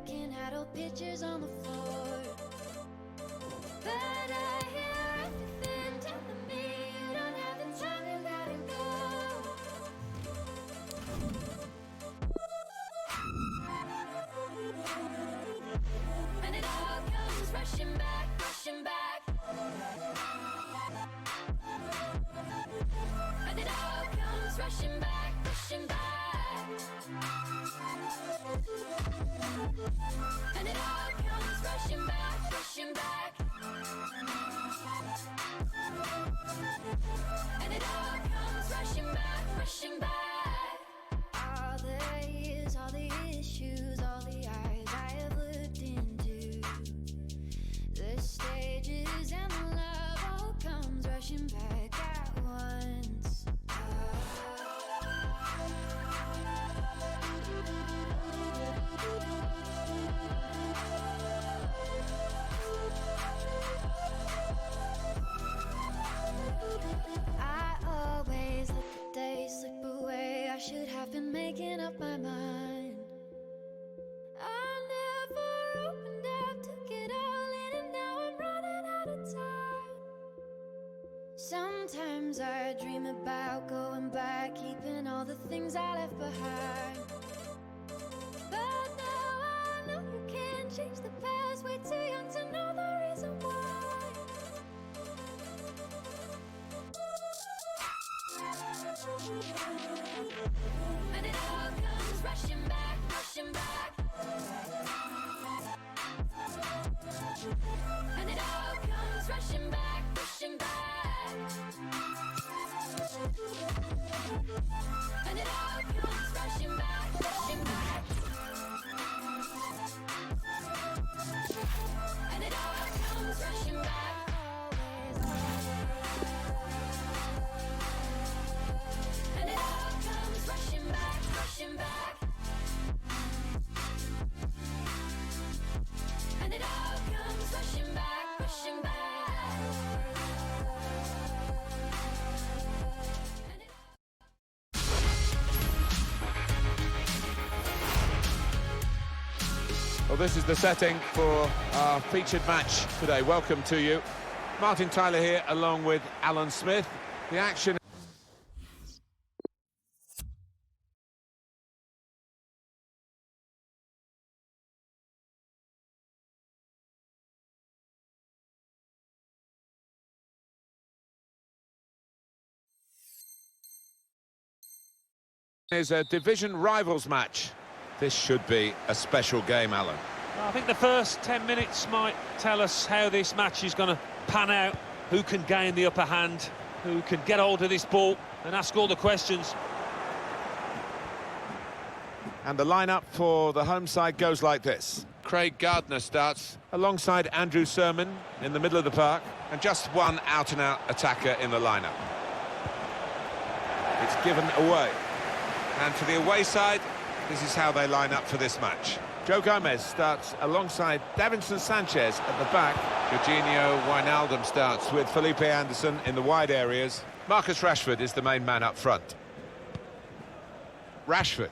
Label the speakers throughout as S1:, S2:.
S1: looking at old pictures on the floor. But I hear everything telling me you don't have the time to let it go. And it all comes rushing back, rushing back. And it all comes rushing back, rushing back. And it all comes rushing back, rushing back. And it all comes rushing back, rushing back. All the years, all the issues, all the eyes I have looked into, the stages and the love all comes rushing back at once. I always let the days slip away. I should have been making up my mind. I never opened up, took it all in, and now I'm running out of time. Sometimes I dream about going back, keeping all the things I left behind. But now I know you can't change the past, way too young to know the reason why. And it all comes rushing back, rushing back. And it all comes rushing back, rushing back. And it all comes rushing back, rushing back. And it all comes rushing back. And it all comes rushing back, rushing back. And it all comes rushing back, rushing back.
S2: Well, this is the setting for our featured match today. Welcome to you. Martin Tyler here, along with Alan Smith. The action is a division rivals match. This should be a special game, Alan.
S3: I think the first 10 minutes might tell us how this match is going to pan out, who can gain the upper hand, who can get hold of this ball and ask all the questions.
S2: And the lineup for the home side goes like this. Craig Gardner starts alongside Andrew Sermon in the middle of the park, and just one out-and-out attacker in the lineup. It's given away. And for the away side, this is how they line up for this match. Joe Gomez starts alongside Davinson Sanchez at the back. Jorginho Wijnaldum starts with Felipe Anderson in the wide areas. Marcus Rashford is the main man up front. Rashford.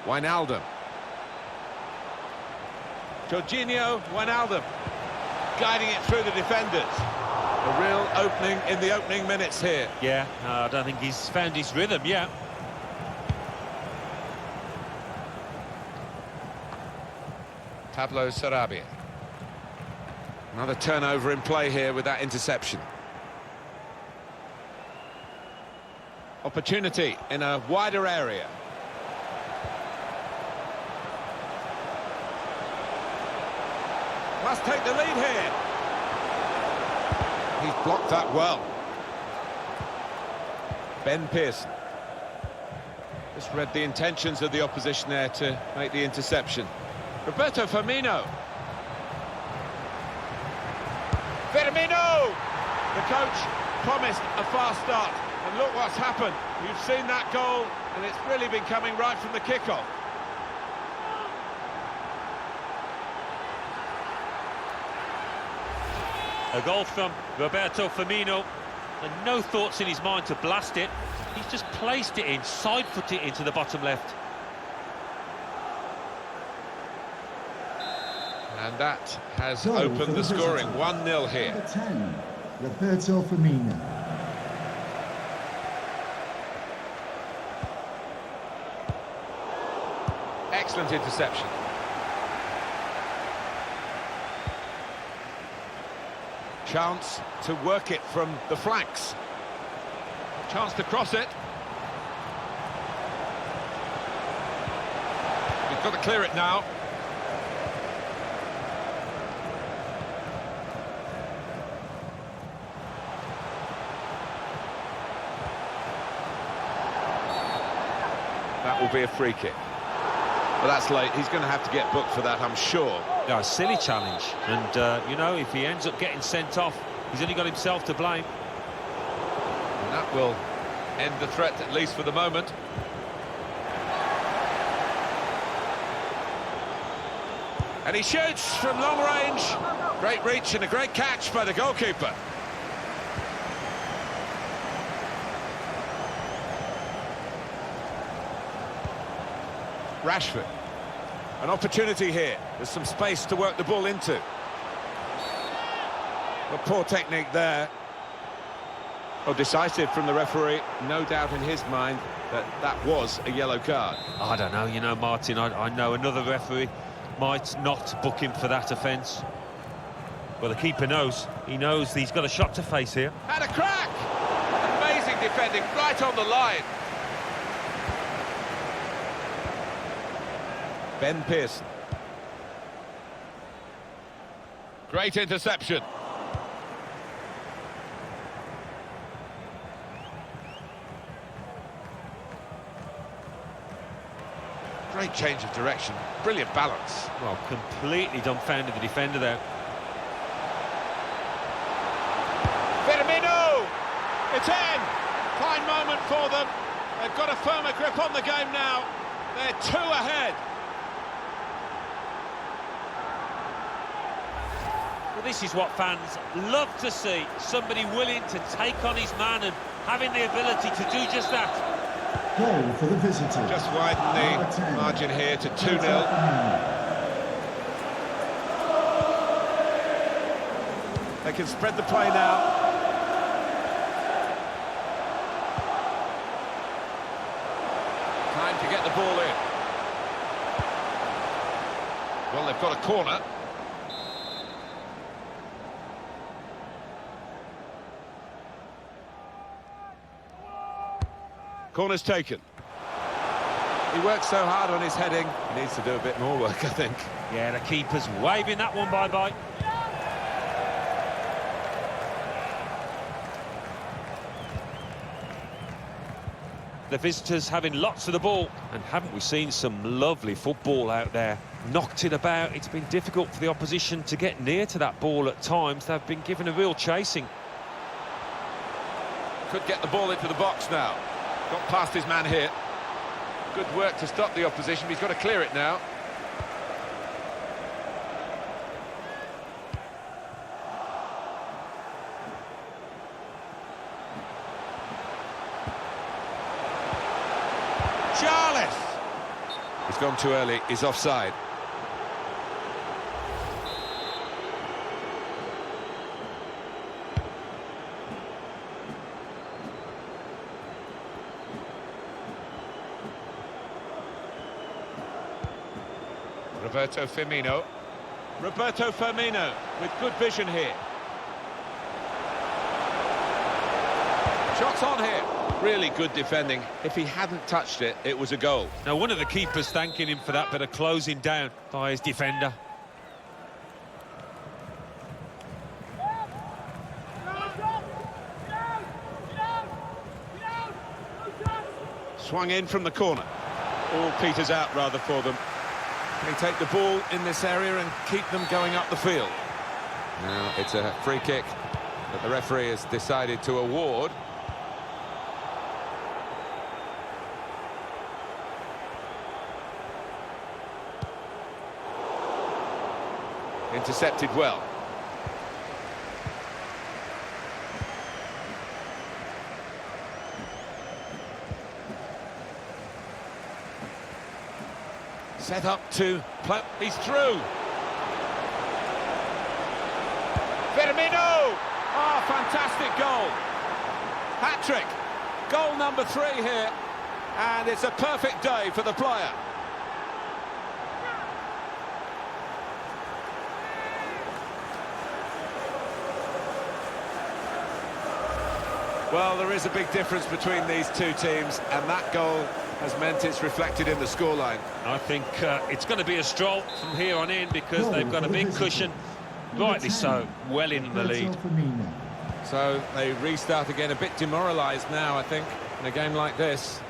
S2: Wijnaldum. Jorginho Wijnaldum guiding it through the defenders. A real opening in the opening minutes here.
S3: Yeah, I don't think he's found his rhythm yet.
S2: Pablo Sarabia. Another turnover in play here with that interception. Opportunity in a wider area. Must take the lead here. He's blocked that well. Ben Pearson. Just read the intentions of the opposition there to make the interception. Roberto Firmino. Firmino! The coach promised a fast start, and look what's happened. You've seen that goal, and it's really been coming right from the kickoff.
S3: A goal from Roberto Firmino, and no thoughts in his mind to blast it. He's just placed it in, side-foot it into the bottom left.
S2: And that has
S4: Goal for
S2: opened the
S4: visitor.
S2: scoring, 1-0 here.
S4: Number 10, Roberto Firmino.
S2: Excellent interception. Chance to work it from the flanks. Chance to cross it. He's got to clear it now. That will be a free kick. But that's late. He's going to have to get booked for that, I'm sure.
S3: Yeah, a silly challenge. And, you know, if he ends up getting sent off, he's only got himself to blame.
S2: And that will end the threat, at least for the moment. And he shoots from long range. Great reach and a great catch by the goalkeeper. Rashford. An opportunity here. There's some space to work the ball into. Well, poor technique there. Oh, decisive from the referee. No doubt in his mind that that was a yellow card.
S3: I don't know, you know, Martin, I know another referee might not book him for that offence. Well, the keeper knows. He knows he's got a shot to face here.
S2: Had a crack! Amazing defending, right on the line. Ben Pearson. Great interception. Great change of direction, brilliant balance.
S3: Well, completely dumbfounded the defender there.
S2: Firmino! It's in! Fine moment for them. They've got a firmer grip on the game now. They're 2 ahead.
S3: Well, this is what fans love to see. Somebody willing to take on his man and having the ability to do just that.
S4: Goal for the visitor.
S2: Just widen
S4: Number
S2: the
S4: 10,
S2: margin here to 2-0. They can spread the play now. Time to get the ball in. Well, they've got a corner. Corner's taken. He works so hard on his heading, he needs to do a bit more work, I think.
S3: Yeah, the keeper's waving that one bye-bye. The visitors having lots of the ball, and haven't we seen some lovely football out there? Knocked it about. It's been difficult for the opposition to get near to that ball at times. They've been given a real chasing.
S2: Could get the ball into the box now. Got past his man here. Good work to stop the opposition, but he's got to clear it now. Charles! He's gone too early, he's offside. Roberto Firmino. Roberto Firmino with good vision here. Shots on here. Really good defending. If he hadn't touched it, it was a goal.
S3: Now, one of the keepers thanking him for that bit of closing down by his defender.
S2: Swung in from the corner. All peters out rather for them. Can he take the ball in this area and keep them going up the field? Now it's a free kick that the referee has decided to award. Intercepted well. Set up to play. He's through. Firmino! Oh, fantastic goal. Hat-trick. Goal number 3 here. And it's a perfect day for the player. Well, there is a big difference between these two teams, and that goal has meant it's reflected in the scoreline.
S3: I think it's going to be a stroll from here on in because they've got a big cushion. Rightly so, well in the lead.
S2: So they restart again, a bit demoralised now, I think, in a game like this.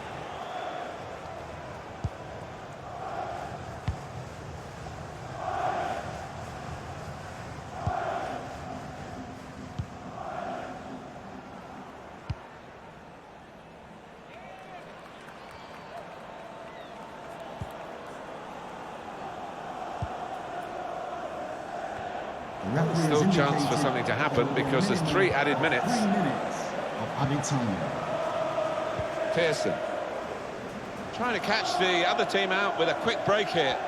S2: Still a chance for something to happen because there's 3 added minutes.
S4: 3 minutes of added time.
S2: Pearson trying to catch the other team out with a quick break here.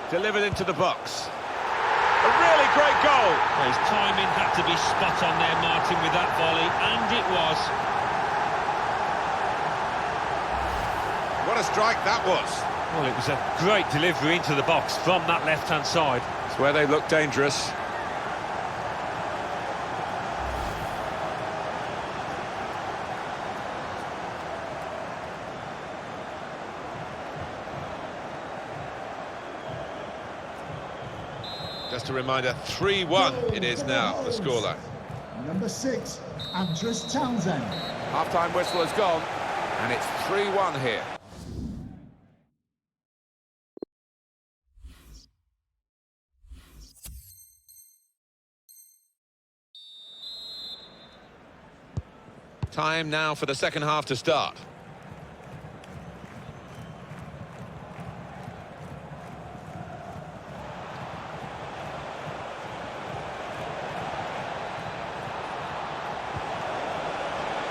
S2: Delivered into the box. A really great goal.
S3: Well, his timing had to be spot on there, Martin, with that volley, and it was.
S2: What a strike that was.
S3: Well, it was a great delivery into the box from that left-hand side.
S2: It's where they look dangerous. Just a reminder, 3-1 it is now, the scoreline.
S4: Number 6, Andres Townsend.
S2: Half-time whistle has gone, and it's 3-1 here. Time now for the second half to start.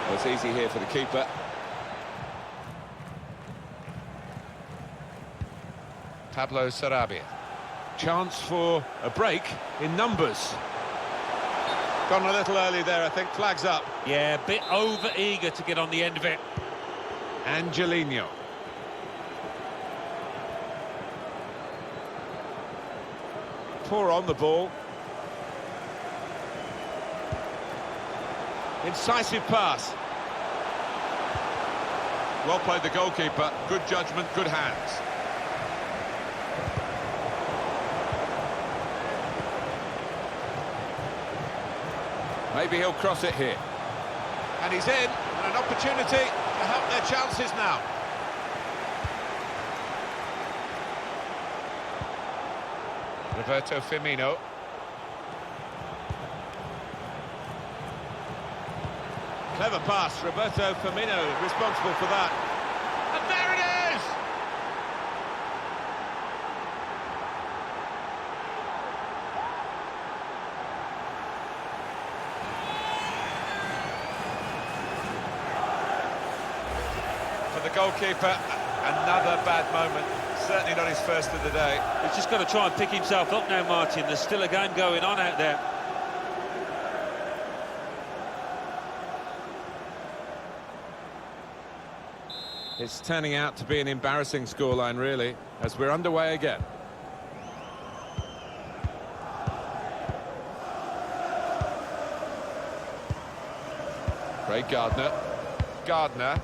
S2: Well, it's easy here for the keeper. Pablo Sarabia. Chance for a break in numbers. Gone a little early there, I think. Flags up.
S3: Yeah, a bit over-eager to get on the end of it.
S2: Angelino. Poor on the ball. Incisive pass. Well played the goalkeeper. Good judgment, good hands. Maybe he'll cross it here. And he's in, and an opportunity to help their chances now. Roberto Firmino. Clever pass, Roberto Firmino responsible for that. And there it is! For the goalkeeper, another bad moment. Certainly not his first of the day.
S3: He's just got to try and pick himself up now, Martin. There's still a game going on out there.
S2: It's turning out to be an embarrassing scoreline, really, as we're underway again. Craig Gardner. Gardner.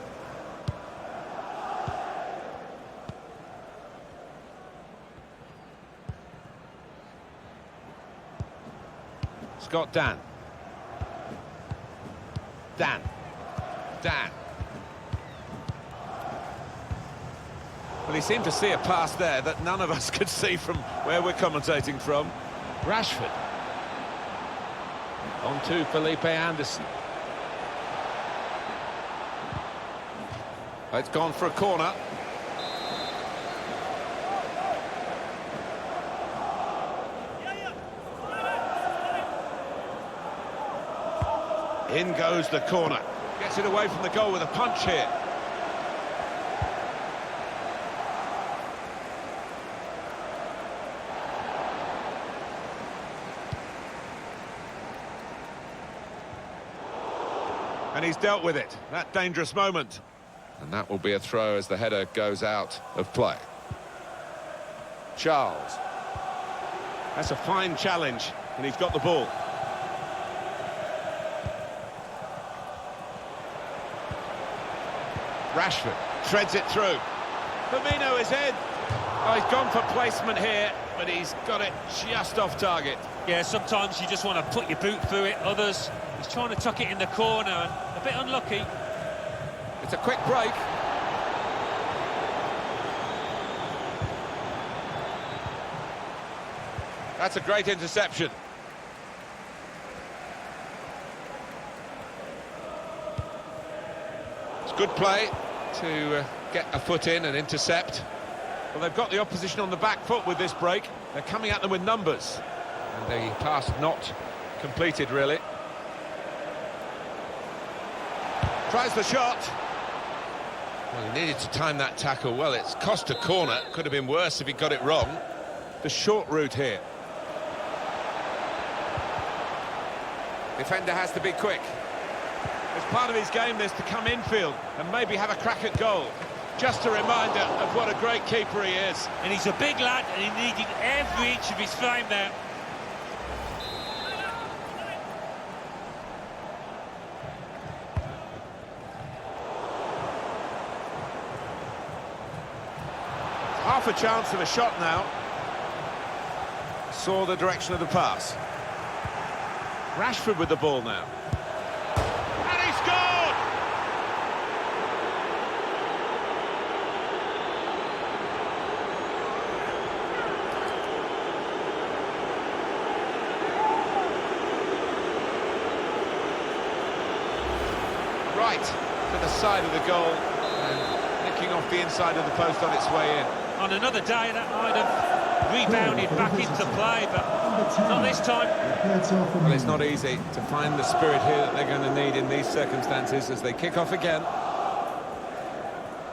S2: Scott Dan. Dan. Well, he seemed to see a pass there that none of us could see from where we're commentating from. Rashford. On to Felipe Anderson. It's gone for a corner. In goes the corner. Gets it away from the goal with a punch here. And he's dealt with it, that dangerous moment. And that will be a throw as the header goes out of play. Charles. That's a fine challenge, and he's got the ball. Rashford threads it through. Firmino is in. Oh, he's gone for placement here, but he's got it just off target.
S3: Yeah, sometimes you just want to put your boot through it. Others, he's trying to tuck it in the corner, and a bit unlucky.
S2: It's a quick break. That's a great interception. It's good play to get a foot in and intercept. Well, they've got the opposition on the back foot with this break. They're coming at them with numbers. And the pass not completed, really. Tries the shot. Well, he needed to time that tackle. Well, it's cost a corner. Could have been worse if he got it wrong. The short route here. Defender has to be quick. It's part of his game, this, to come infield and maybe have a crack at goal. Just a reminder of what a great keeper he is.
S3: And he's a big lad, and he needed every inch of his frame there.
S2: Half a chance of a shot now. Saw the direction of the pass. Rashford with the ball now. And he scored! Right to the side of the goal and nicking off the inside of the post on its way in.
S3: On another day, that might have rebounded back into play, but not this time.
S2: Well, it's not easy to find the spirit here that they're going to need in these circumstances as they kick off again.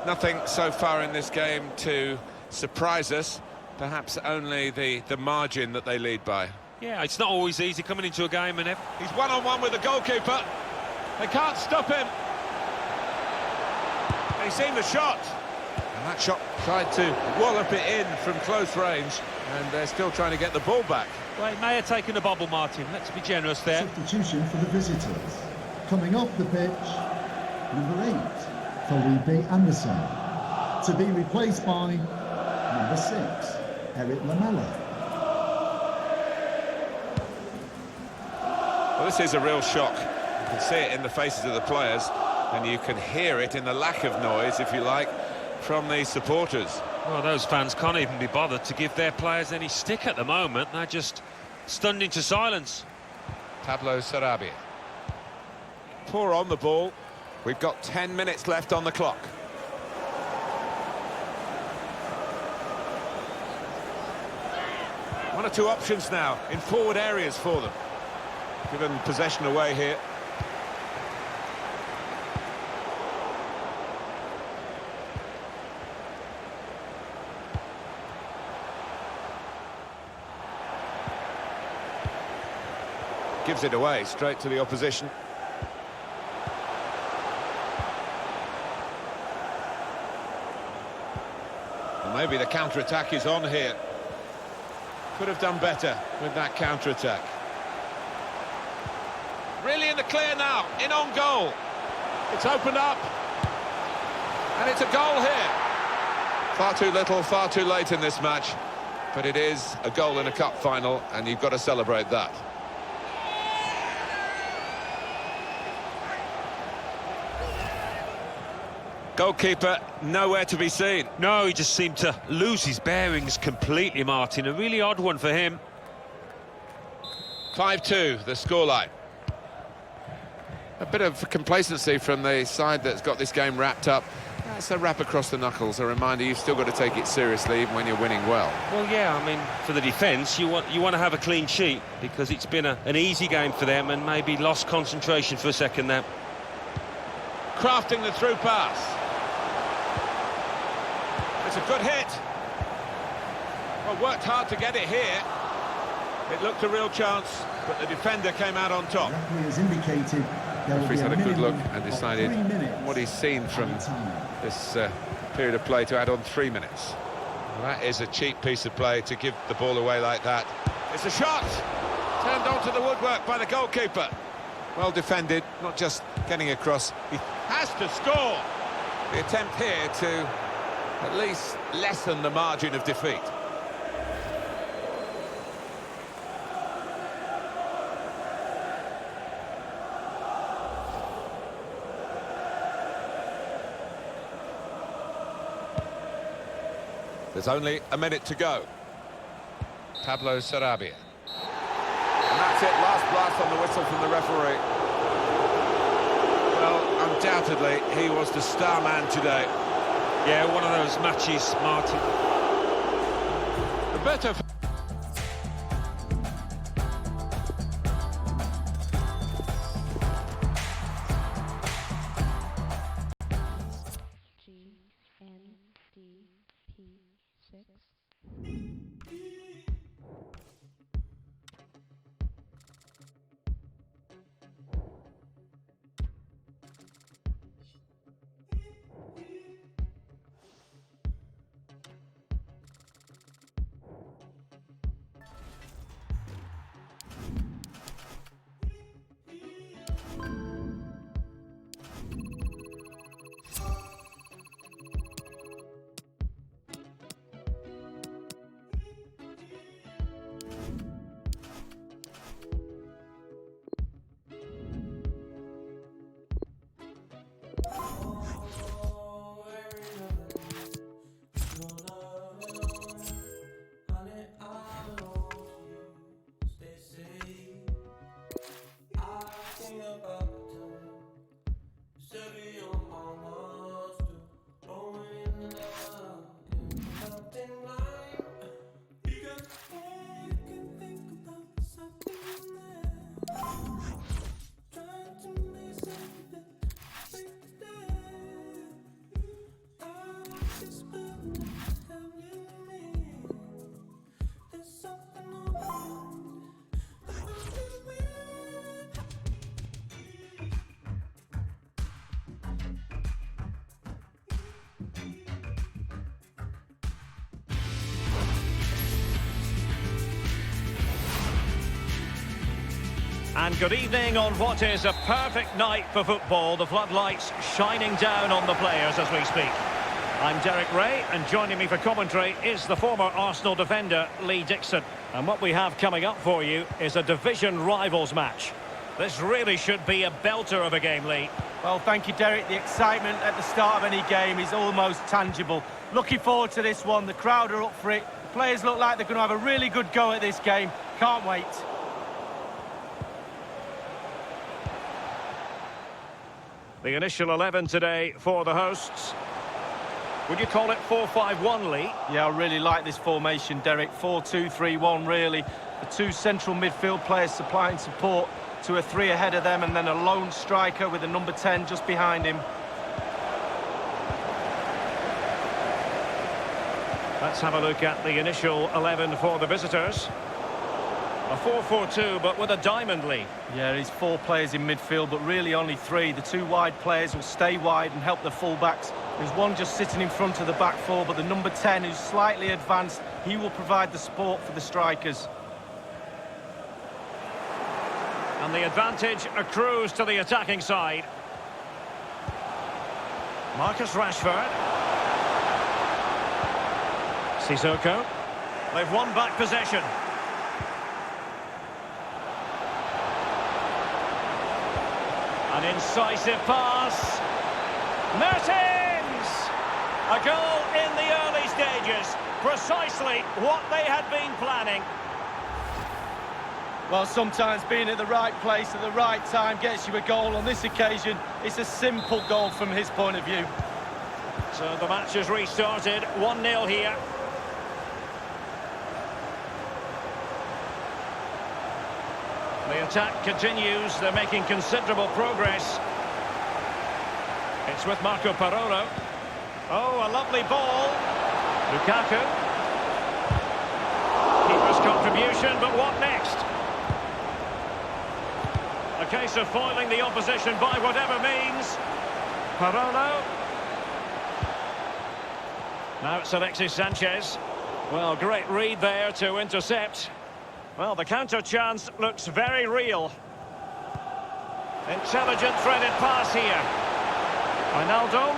S2: Nothing so far in this game to surprise us, perhaps only the margin that they lead by.
S3: Yeah, it's not always easy coming into a game, and
S2: he's one-on-one with the goalkeeper. They can't stop him. He's seen the shot. And that shot tried to wallop it in from close range, and they're still trying to get the ball back.
S3: well, it may have taken a bobble, Martin. Let's be generous there.
S4: Substitution for the visitors. Coming off the pitch, number 8, Felipe Anderson. To be replaced by number 6, Eric Lamela.
S2: Well, this is a real shock. You can see it in the faces of the players, and you can hear it in the lack of noise, if you like, from the supporters.
S3: Well, those fans can't even be bothered to give their players any stick at the moment. They're just stunned into silence.
S2: Pablo Sarabia. Poor on the ball. We've got 10 minutes left on the clock. One or two options now in forward areas for them. Given possession away here. Gives it away straight to the opposition. And maybe the counter-attack is on here. Could have done better with that counter-attack. Really in the clear now, in on goal. It's opened up. And it's a goal here. Far too little, far too late in this match. But it is a goal in a cup final, and you've got to celebrate that. Goalkeeper nowhere to be seen.
S3: No, he just seemed to lose his bearings completely, Martin. A really odd one for him.
S2: 5-2, the scoreline. A bit of complacency from the side that's got this game wrapped up. That's a wrap across the knuckles, a reminder you've still got to take it seriously even when you're winning well.
S3: Well, yeah, I mean, for the defence, you want to have a clean sheet because it's been an easy game for them and maybe lost concentration for a second there.
S2: Crafting the through pass. It's a good hit. Well, worked hard to get it here. It looked a real chance, but the defender came out on top.
S4: The referee has indicated There will
S2: Referee's
S4: be
S2: had a good look
S4: minimum
S2: and
S4: of
S2: decided
S4: 3 minutes
S2: what he's seen from
S4: added time.
S2: this period of play to add on 3 minutes. Well, that is a cheap piece of play to give the ball away like that. It's a shot! Turned onto the woodwork by the goalkeeper. Well defended, not just getting across. He has to score! The attempt here to at least lessen the margin of defeat. There's only a minute to go. Pablo Sarabia. And that's it, last blast on the whistle from the referee. Well, undoubtedly, he was the star man today.
S3: Yeah, one of those matches, Martin.
S2: The better...
S5: And good evening on what is a perfect night for football. The floodlights shining down on the players as we speak. I'm Derek Ray, and joining me for commentary is the former Arsenal defender, Lee Dixon. And what we have coming up for you is a division rivals match. This really should be a belter of a game, Lee.
S6: Well, thank you, Derek. The excitement at the start of any game is almost tangible. Looking forward to this one. The crowd are up for it. The players look like they're going to have a really good go at this game. Can't wait.
S5: The initial 11 today for the hosts. Would you call it 4-5-1, Lee?
S6: Yeah, I really like this formation, Derek. 4-2-3-1, really. The two central midfield players supplying support to a three ahead of them, and then a lone striker with a number 10 just behind him.
S5: Let's have a look at the initial 11 for the visitors. A 4-4-2, but with a diamond, Lee.
S6: Yeah, he's four players in midfield, but really only three. The two wide players will stay wide and help the full-backs. There's one just sitting in front of the back four, but the number 10, who's slightly advanced, he will provide the support for the strikers.
S5: And the advantage accrues to the attacking side. Marcus Rashford. Sissoko. They've won back possession. An incisive pass. Mertens! A goal in the early stages. Precisely what they had been planning.
S6: Well, sometimes being at the right place at the right time gets you a goal. On this occasion, it's a simple goal from his point of view.
S5: So the match has restarted. 1-0 here. The attack continues. They're making considerable progress. It's with Marco Parolo. Oh, a lovely ball. Lukaku. Keeper's contribution, but what next? A case of foiling the opposition by whatever means. Parolo. Now it's Alexis Sanchez. Well, great read there to intercept. Well, the counter chance looks very real. Intelligent threaded pass here. Wijnaldum.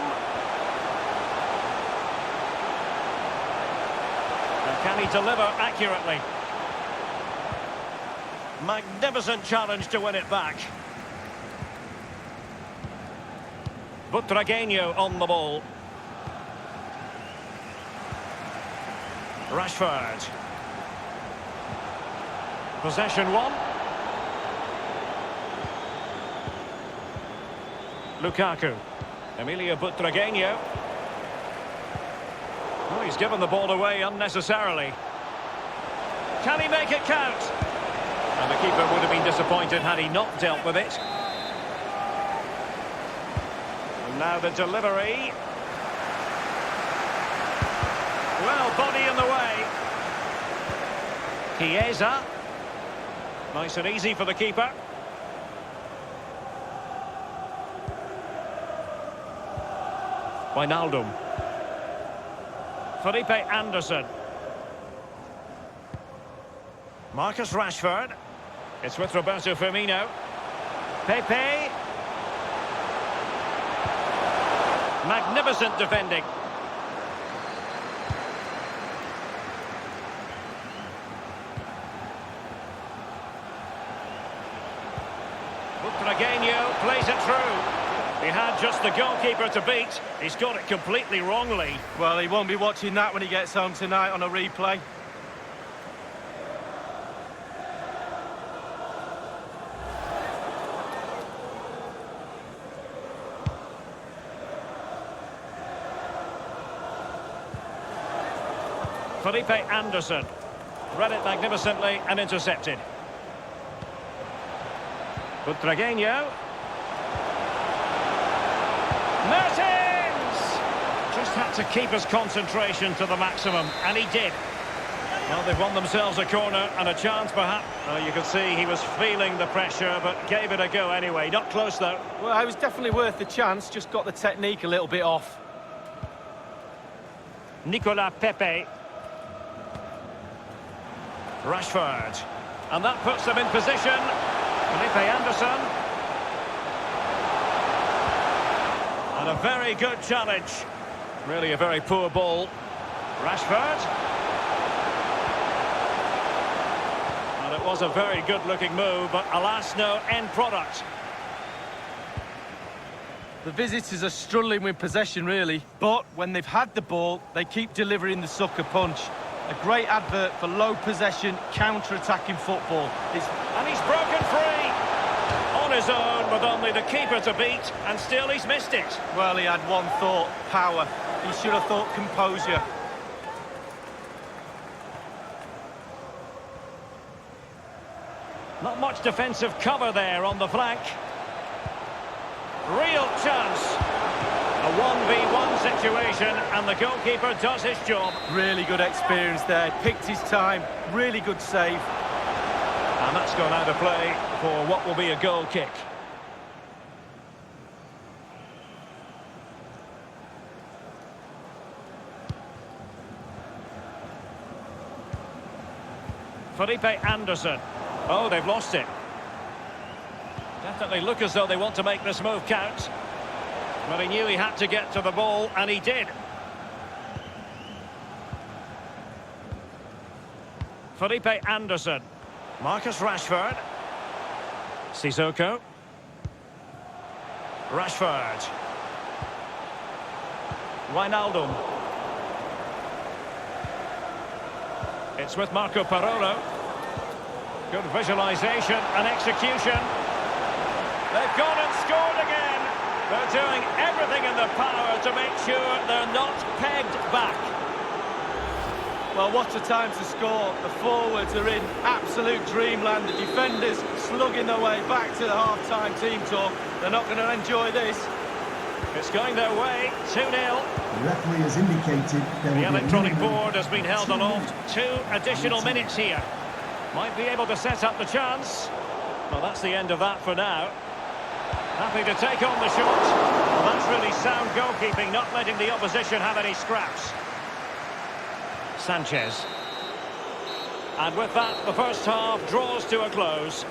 S5: And can he deliver accurately? Magnificent challenge to win it back. Butragueño on the ball. Rashford. Possession one. Lukaku. Emilio Butragueño. Oh, he's given the ball away unnecessarily. Can he make it count? And the keeper would have been disappointed had he not dealt with it. And now the delivery. Well, body in the way. Chiesa. Nice and easy for the keeper. Wijnaldum. Felipe Anderson. Marcus Rashford. It's with Roberto Firmino. Pepe. Magnificent defending. Butragueño plays it through. He had just the goalkeeper to beat. He's got it completely wrongly.
S6: Well, he won't be watching that when he gets home tonight on a replay.
S5: Felipe Anderson. Read it magnificently and intercepted. Butragueño. Mertens! Just had to keep his concentration to the maximum, and he did. Well, they've won themselves a corner and a chance, perhaps. Well, you can see he was feeling the pressure, but gave it a go anyway. Not close, though.
S6: Well, it was definitely worth the chance, just got the technique a little bit off.
S5: Nicolas Pepe. Rashford. And that puts them in position. Felipe Anderson. And a very good challenge. Really a very poor ball. Rashford. And it was a very good-looking move, but alas, no end product.
S6: The visitors are struggling with possession, really. But when they've had the ball, they keep delivering the sucker punch. A great advert for low possession, counter-attacking football.
S5: And he's broken free. On his own, with only the keeper to beat, and still he's missed it.
S6: Well, he had one thought, power. He should have thought composure.
S5: Not much defensive cover there on the flank. Real chance. A 1v1 situation, and the goalkeeper does his job.
S6: Really good experience there, picked his time, really good save.
S5: And that's gone out of play for what will be a goal kick. Felipe Anderson. Oh, they've lost it. Definitely look as though they want to make this move count. But he knew he had to get to the ball, and he did. Felipe Anderson. Marcus Rashford. Sissoko. Rashford. Wijnaldum. It's with Marco Parolo. Good visualisation and execution. They've gone and scored again. They're doing everything in their power to make sure they're not pegged back.
S6: Well, what a time to score. The forwards are in absolute dreamland. The defenders slugging their way back to the half-time team talk. They're not going to enjoy this.
S5: It's going their way, 2-0.
S4: The referee has indicated there will
S5: The
S4: be
S5: electronic
S4: a minimum
S5: board has been held
S4: 2
S5: aloft. 2 additional minutes here. Might be able to set up the chance. Well, that's the end of that for now. Happy to take on the shot. Well, that's really sound goalkeeping, not letting the opposition have any scraps. Sanchez. And with that, the first half draws to a close.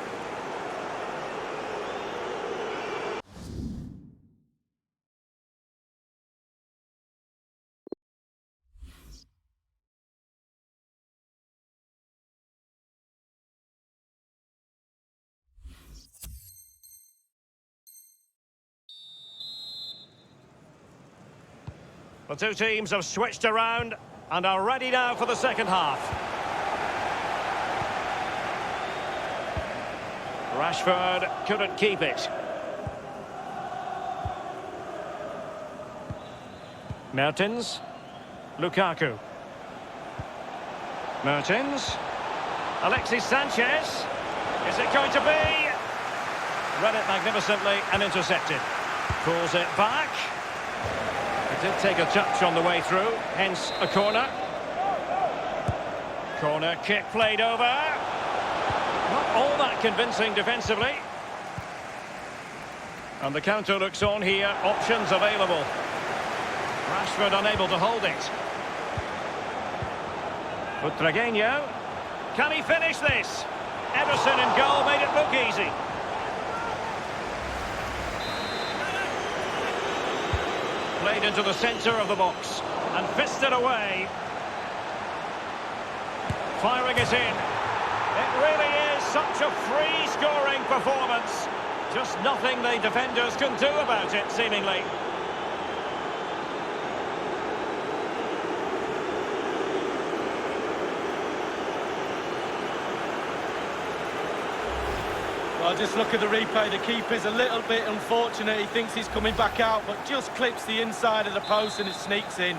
S5: The two teams have switched around and are ready now for the second half. Rashford couldn't keep it. Mertens. Lukaku. Mertens. Alexis Sanchez. Is it going to be? Read it magnificently and intercepted. Pulls it back. It did take a touch on the way through, hence a corner. Corner kick played over. Not all that convincing defensively. And the counter looks on here, options available. Rashford unable to hold it. Butragueño. Can he finish this? Ederson in goal made it look easy. Played into the centre of the box and fisted away. Firing it in. It really is such a free-scoring performance. Just nothing the defenders can do about it, seemingly.
S6: Well, just look at the replay. The keeper's a little bit unfortunate. He thinks he's coming back out, but just clips the inside of the post and it sneaks in.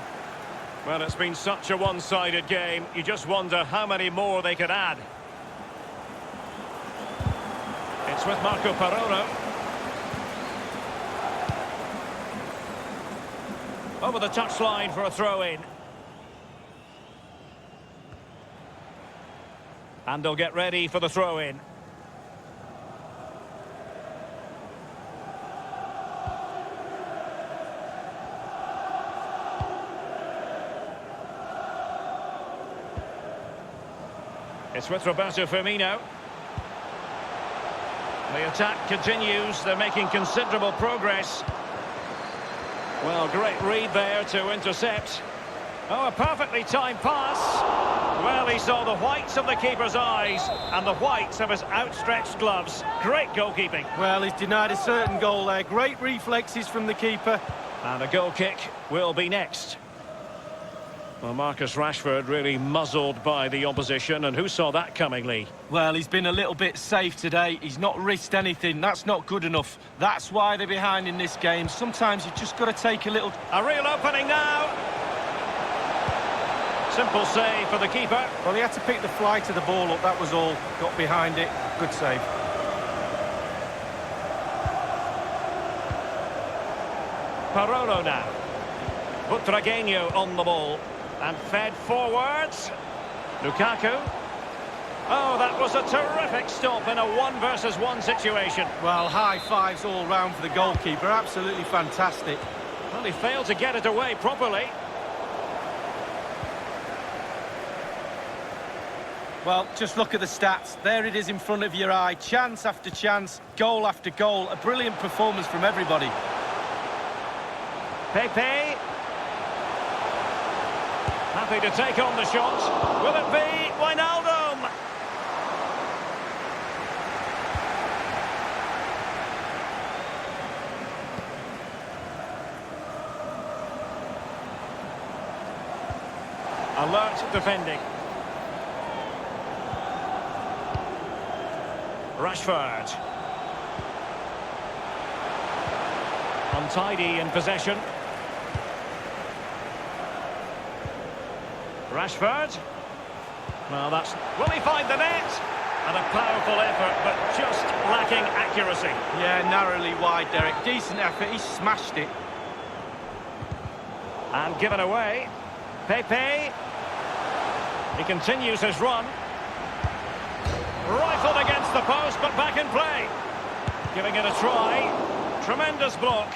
S5: Well, it's been such a one-sided game. You just wonder how many more they could add. It's with Marco Parolo. Over the touchline for a throw-in. And they'll get ready for the throw-in. It's with Roberto Firmino. The attack continues. They're making considerable progress. Well, great read there to intercept. Oh, a perfectly timed pass. Well, he saw the whites of the keeper's eyes and the whites of his outstretched gloves. Great goalkeeping.
S6: Well, he's denied a certain goal there. Great reflexes from the keeper.
S5: And a goal kick will be next. Well, Marcus Rashford really muzzled by the opposition, and who saw that coming, Lee?
S6: Well, he's been a little bit safe today. He's not risked anything. That's not good enough. That's why they're behind in this game. Sometimes you've just got to take a little...
S5: A real opening now. Simple save for the keeper.
S6: Well, he had to pick the flight of the ball up, that was all. Got behind it. Good save.
S5: Parolo now. Butragueño on the ball. And fed forwards. Lukaku. Oh, that was a terrific stop in a 1-versus-1 situation.
S6: Well, high fives all round for the goalkeeper. Absolutely fantastic.
S5: Well, he failed to get it away properly.
S6: Well, just look at the stats. There it is in front of your eye. Chance after chance, goal after goal. A brilliant performance from everybody.
S5: Pepe. Happy to take on the shot. Will it be Wijnaldum? Alert defending. Rashford. Untidy in possession. Rashford. Well, that's... Will he find the net? And a powerful effort, but just lacking accuracy.
S6: Yeah, narrowly wide, Derek. Decent effort. He smashed it.
S5: And given away. Pepe. He continues his run. Rifled against the post, but back in play. Giving it a try. Tremendous block.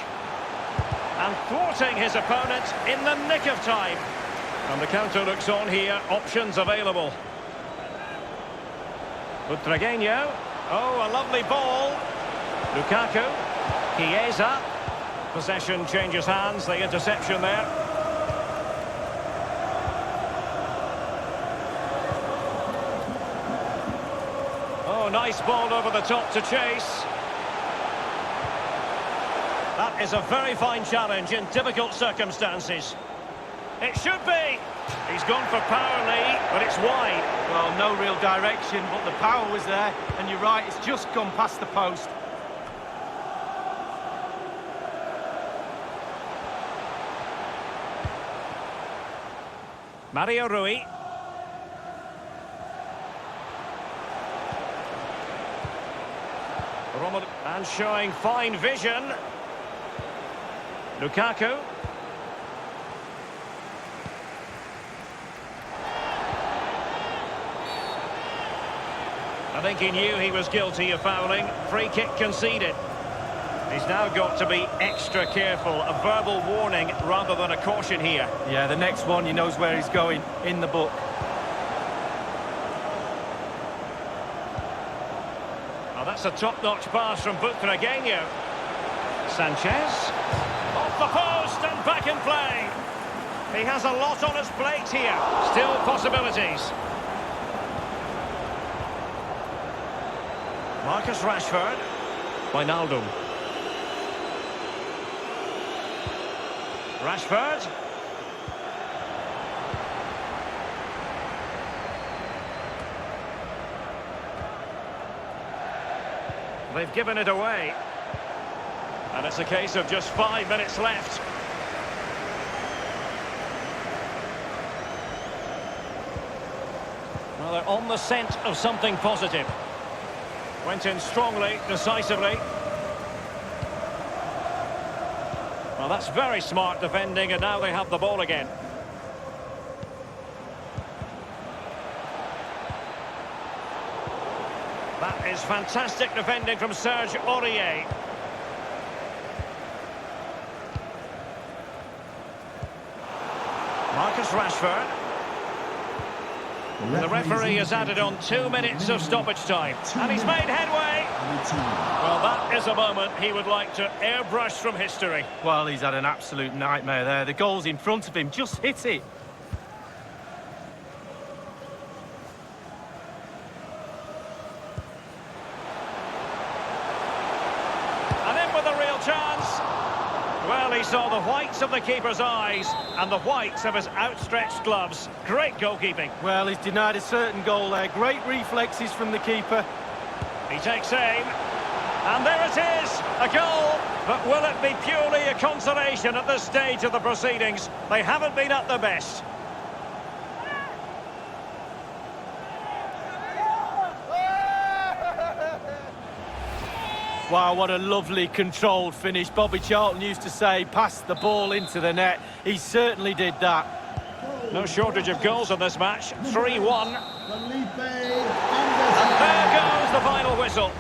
S5: And thwarting his opponent in the nick of time. And the counter looks on here. Options available. Butragueño. Oh, a lovely ball. Lukaku. Chiesa. Possession changes hands. The interception there. Oh, nice ball over the top to chase. That is a very fine challenge in difficult circumstances. It should be. He's gone for power, Lee, but it's wide.
S6: Well, no real direction, but the power was there. And you're right, it's just gone past the post.
S5: Mario Rui. And showing fine vision. Lukaku. I think he knew he was guilty of fouling. Free kick conceded. He's now got to be extra careful. A verbal warning rather than a caution here.
S6: Yeah, the next one, he knows where he's going in the book.
S5: Oh, that's a top-notch pass from Butragueño. Sanchez. Off the post and back in play. He has a lot on his plate here. Still possibilities. Marcus Rashford. Wijnaldum. Rashford. They've given it away. And it's a case of just 5 minutes left. Well, they're on the scent of something positive. Went in strongly, decisively. Well, that's very smart defending, and now they have the ball again. That is fantastic defending from Serge Aurier. Marcus Rashford. The referee has added on 2 minutes of stoppage time. And he's made headway. Well, that is a moment he would like to airbrush from history.
S6: Well, he's had an absolute nightmare there. The goal's in front of him, just hit it.
S5: And in with a real chance. Well, he saw the whites of the keeper's eyes and the whites of his outstretched gloves. Great goalkeeping.
S6: Well, he's denied a certain goal there. Great reflexes from the keeper.
S5: He takes aim. And there it is, a goal. But will it be purely a consolation at this stage of the proceedings? They haven't been at their best.
S6: Wow, what a lovely controlled finish. Bobby Charlton used to say, pass the ball into the net. He certainly did that.
S5: No shortage of goals in this match. 3-1.
S4: Felipe
S5: And there goes the final whistle.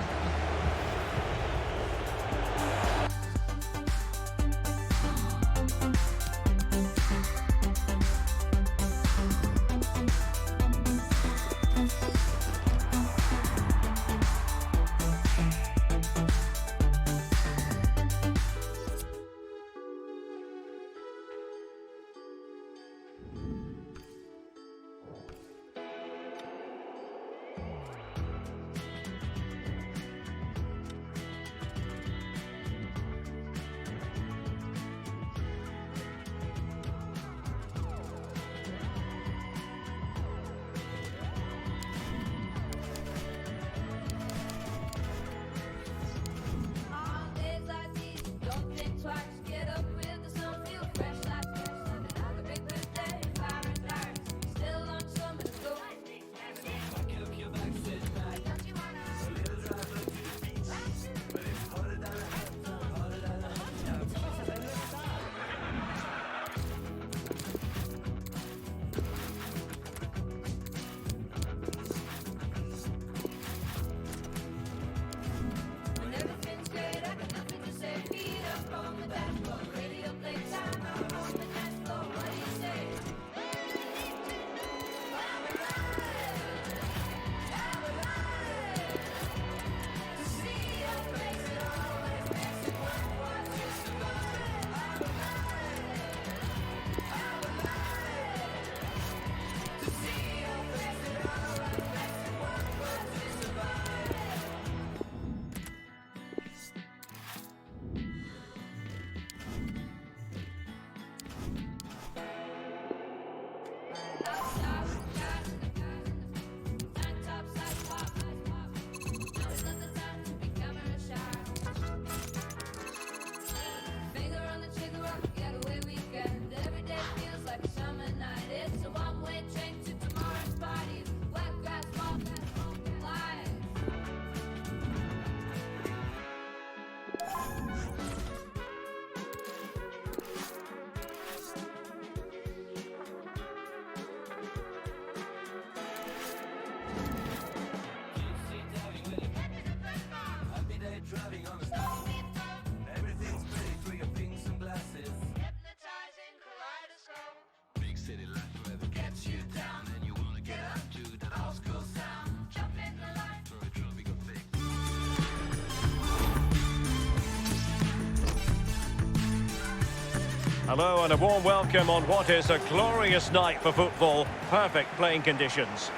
S5: Hello and a warm welcome on what is a glorious night for football. Perfect playing conditions.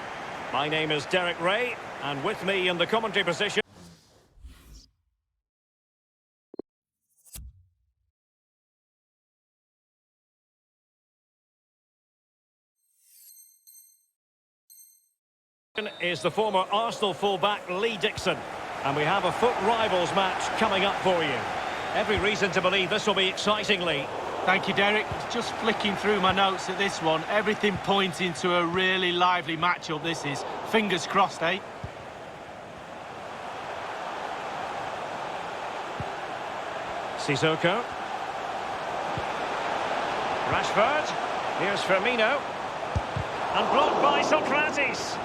S5: My name is Derek Ray, and with me in the commentary position is the former Arsenal fullback Lee Dixon. And we have a foot rivals match coming up for you. Every reason to believe this will be exciting, Lee.
S6: Thank you, Derek. Just flicking through my notes at this one. Everything pointing to a really lively matchup this is. Fingers crossed, eh?
S5: Sissoko. Rashford. Here's Firmino. And blocked by Socrates.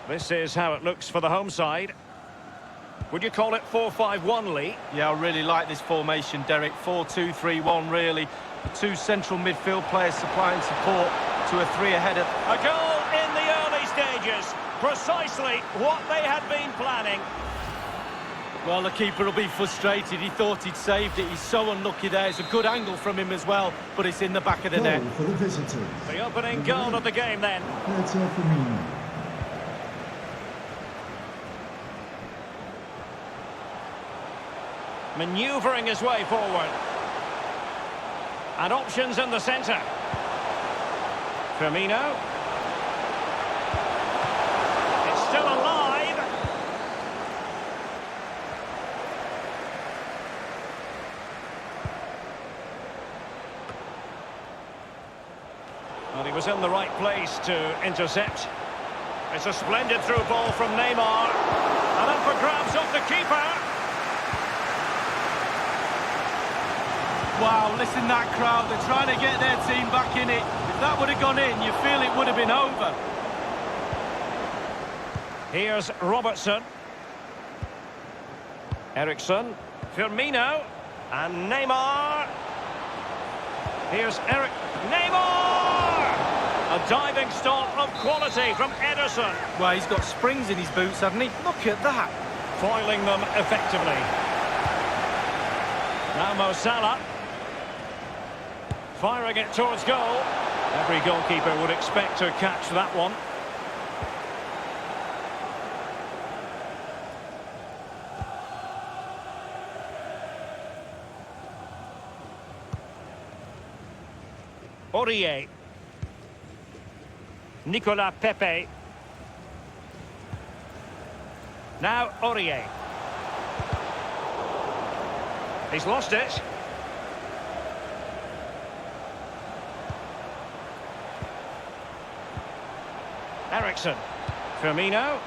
S5: This is how it looks for the home side. Would you call it 4-5-1, Lee?
S6: Yeah, I really like this formation, Derek. 4-2-3-1, really. The two central midfield players supplying support to a three ahead of...
S5: A goal in the early stages. Precisely what they had been planning.
S6: Well, the keeper will be frustrated. He thought he'd saved it. He's so unlucky there. It's a good angle from him as well, but it's in the back of the net.
S4: Goal for the visitors.
S5: The opening goal of the game then.
S4: Dato Firmino.
S5: Manoeuvring his way forward. And options in the centre. Firmino. It's still alive. Well, he was in the right place to intercept. It's a splendid through ball from Neymar. And up for grabs off the keeper.
S6: Wow, listen that crowd. They're trying to get their team back in it. If that would have gone in, you feel it would have been over.
S5: Here's Robertson. Ericsson. Firmino. And Neymar. Here's Eric. Neymar! A diving stop of quality from Ederson.
S6: Well, he's got springs in his boots, hasn't he? Look at that.
S5: Foiling them effectively. Now Mo Salah. Firing it towards goal. Every goalkeeper would expect to catch that one. Aurier. Nicolas Pepe. Now Aurier. He's lost it. Ericsson. Firmino.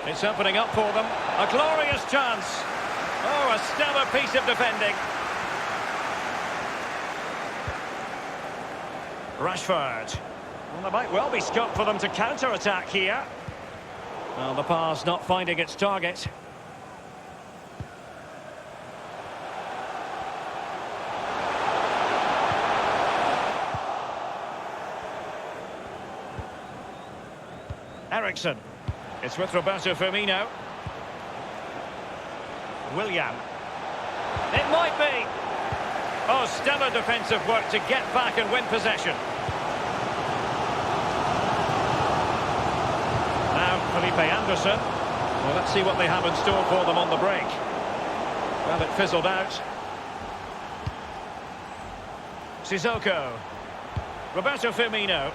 S5: It's opening up for them. A glorious chance. Oh, a stellar piece of defending. Rashford. Well, there might well be scope for them to counter-attack here. Well, the pass not finding its target. Ericsson. It's with Roberto Firmino. Willian. It might be. Oh, stellar defensive work to get back and win possession. Now, Felipe Anderson. Well, let's see what they have in store for them on the break. Well, it fizzled out. Sissoko. Roberto Firmino.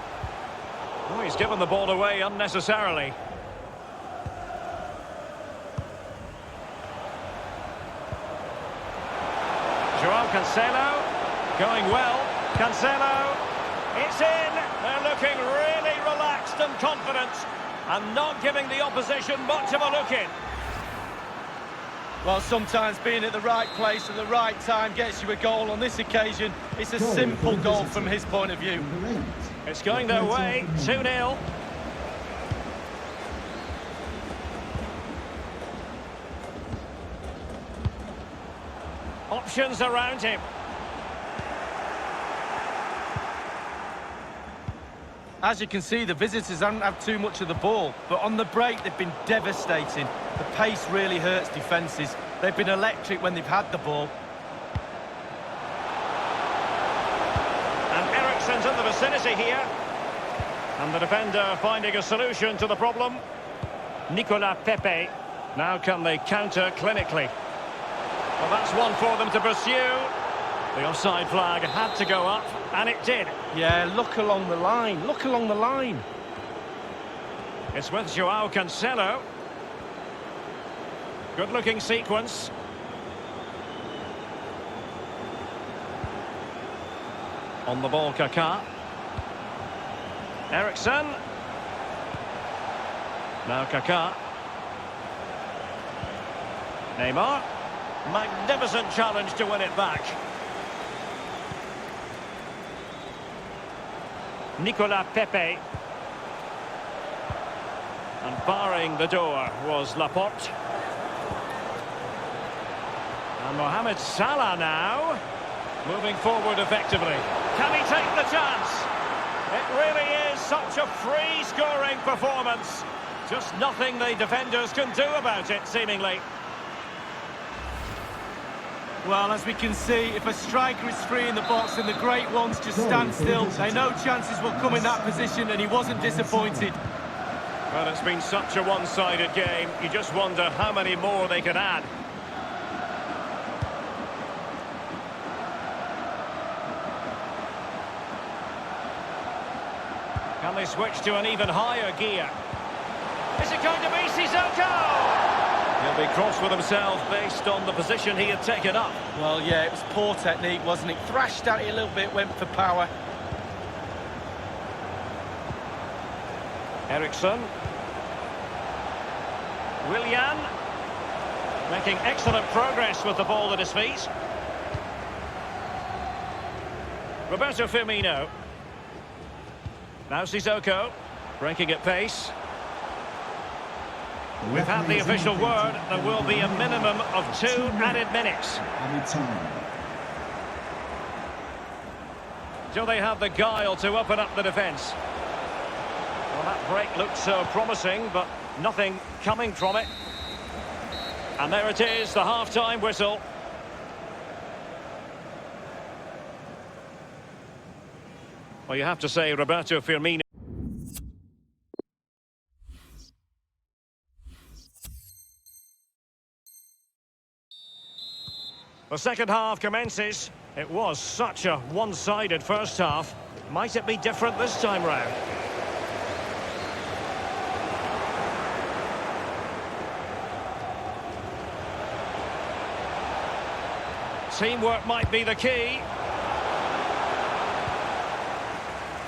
S5: Oh, he's given the ball away unnecessarily. Joao Cancelo. Going well. Cancelo. It's in. They're looking really relaxed and confident. And not giving the opposition much of a look in.
S6: Well, sometimes being at the right place at the right time gets you a goal. On this occasion, it's a simple goal from his point of view.
S5: It's going their way, 2-0. Options around him.
S6: As you can see, the visitors haven't had too much of the ball, but on the break they've been devastating. The pace really hurts defences. They've been electric when they've had the ball.
S5: And Eriksen's in the vicinity here. And the defender finding a solution to the problem. Nicolas Pepe. Now can they counter clinically? Well, that's one for them to pursue. The offside flag had to go up, and it did.
S6: Yeah, look along the line. Look along the line.
S5: It's with Joao Cancelo. Good-looking sequence. On the ball, Kaká. Eriksen. Now Kaká. Neymar. Magnificent challenge to win it back. Nicolas Pepe. And barring the door was Laporte. And Mohamed Salah now. Moving forward effectively. Can he take the chance? It really is such a free-scoring performance. Just nothing the defenders can do about it, seemingly.
S6: Well, as we can see, if a striker is free in the box, then the great ones just stand still. They know chances will come in that position, and he wasn't disappointed.
S5: Well, it's been such a one-sided game. You just wonder how many more they could add. Can they switch to an even higher gear? Is it going to be Sissoko? He'll be cross with himself based on the position he had taken up.
S6: Well, yeah, it was poor technique, wasn't it? Thrashed at it a little bit, went for power.
S5: Eriksen. Willian. Making excellent progress with the ball at his feet. Roberto Firmino. Now Sissoko, breaking at pace. We've had the official word. There will be a minimum of 2 added minutes. Do they have the guile to open up the defence? Well, that break looked so promising, but nothing coming from it. And there it is, the half-time whistle. Well, you have to say Roberto Firmino. The second half commences. It was such a one-sided first half. Might it be different this time round? Teamwork might be the key.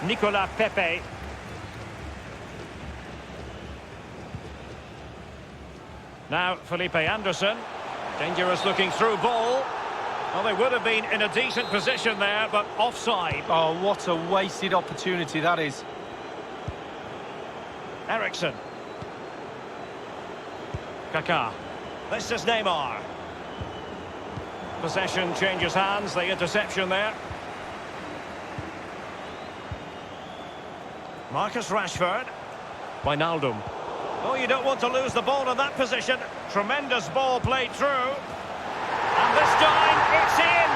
S5: Nicolas Pepe. Now Felipe Anderson. Dangerous looking through ball. Well, they would have been in a decent position there, but offside.
S6: Oh, what a wasted opportunity that is.
S5: Eriksen. Kaká. This is Neymar. Possession changes hands, the interception there. Marcus Rashford. Wijnaldum. Oh, you don't want to lose the ball in that position. Tremendous ball played through. And this time, it's in!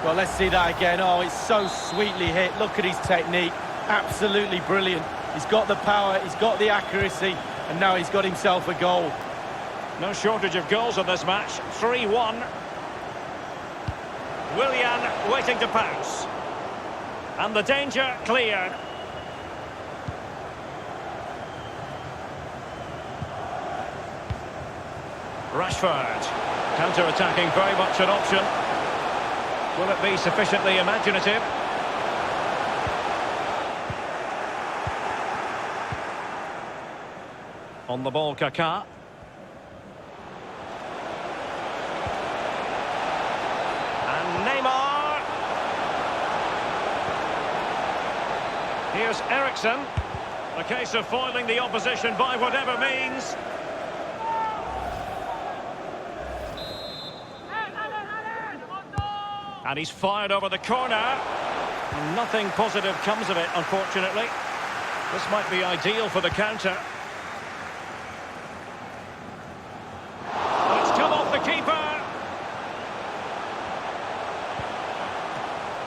S6: Well, let's see that again. Oh, it's so sweetly hit. Look at his technique. Absolutely brilliant. He's got the power, he's got the accuracy, and now he's got himself a goal.
S5: No shortage of goals in this match. 3-1. Willian waiting to pounce. And the danger cleared. Rashford. Counter-attacking, very much an option. Will it be sufficiently imaginative? On the ball, Kaká. Neymar. Here's Eriksen. A case of foiling the opposition by whatever means. And he's fired over the corner. Nothing positive comes of it, unfortunately. This might be ideal for the counter. And it's come off the keeper.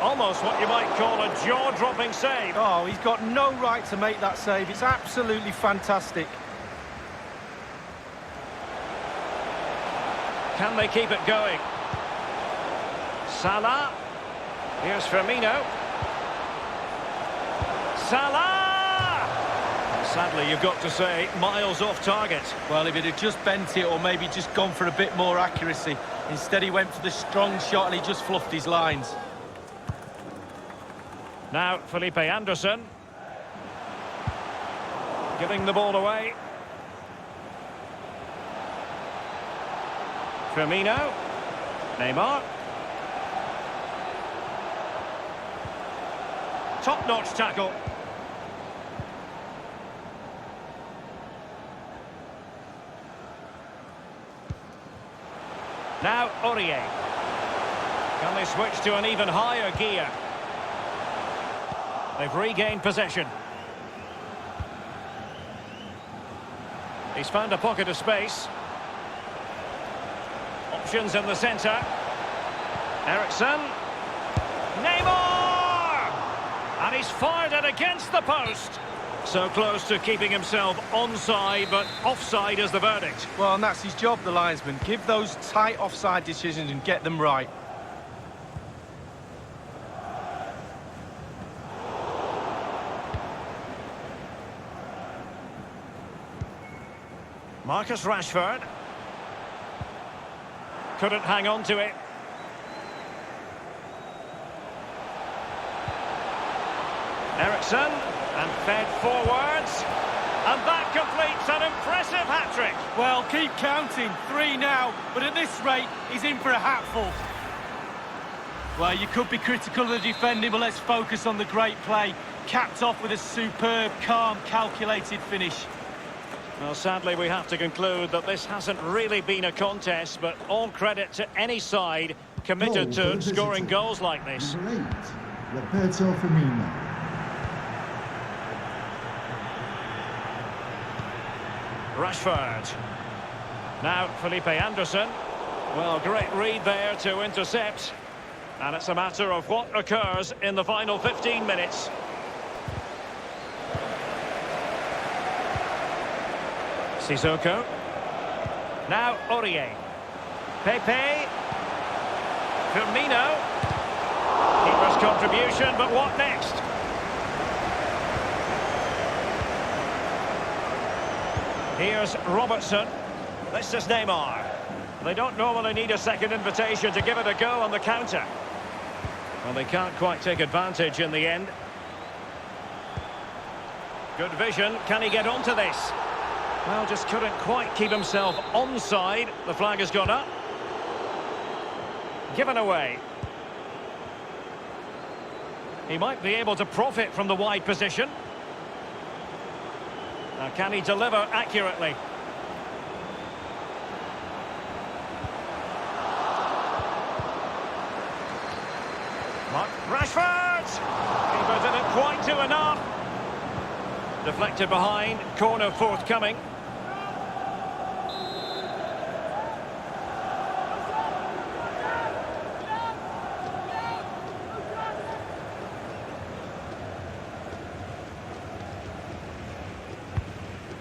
S5: Almost what you might call a jaw-dropping save.
S6: Oh, he's got no right to make that save. It's absolutely fantastic.
S5: Can they keep it going? Salah. Here's Firmino. Salah! Sadly, you've got to say, miles off target.
S6: Well, if he'd have just bent it or maybe just gone for a bit more accuracy. Instead, he went for the strong shot and he just fluffed his lines.
S5: Now, Felipe Anderson. Giving the ball away. Firmino. Neymar. Top-notch tackle. Now Aurier. Can they switch to an even higher gear? They've regained possession. He's found a pocket of space. Options in the centre. Eriksen. Neymar! And he's fired it against the post. So close to keeping himself onside, but offside is the verdict.
S6: Well, and that's his job, the linesman. Give those tight offside decisions and get them right.
S5: Marcus Rashford. Couldn't hang on to it. Eriksen, and fed forwards. And that completes an impressive hat-trick.
S6: Well, keep counting. 3 now, but at this rate, he's in for a hatful. Well, you could be critical of the defending, but let's focus on the great play. Capped off with a superb, calm, calculated finish.
S5: Well, sadly, we have to conclude that this hasn't really been a contest, but all credit to any side committed
S4: Goal for
S5: to
S4: the
S5: scoring
S4: visitor.
S5: goals like this.
S4: Number 8, Roberto Firmino.
S5: Rashford. Now Felipe Anderson. Well, great read there to intercept. And it's a matter of what occurs in the final 15 minutes. Sissoko. Now Aurier. Pepe. Firmino. Keeper's contribution, but what next? Here's Robertson. This is Neymar. They don't normally need a second invitation to give it a go on the counter. Well, they can't quite take advantage in the end. Good vision. Can he get onto this? Well, just couldn't quite keep himself onside. The flag has gone up. Given away. He might be able to profit from the wide position. Now, can he deliver accurately? Rashford! Keeper didn't quite do enough. Deflected behind, corner forthcoming.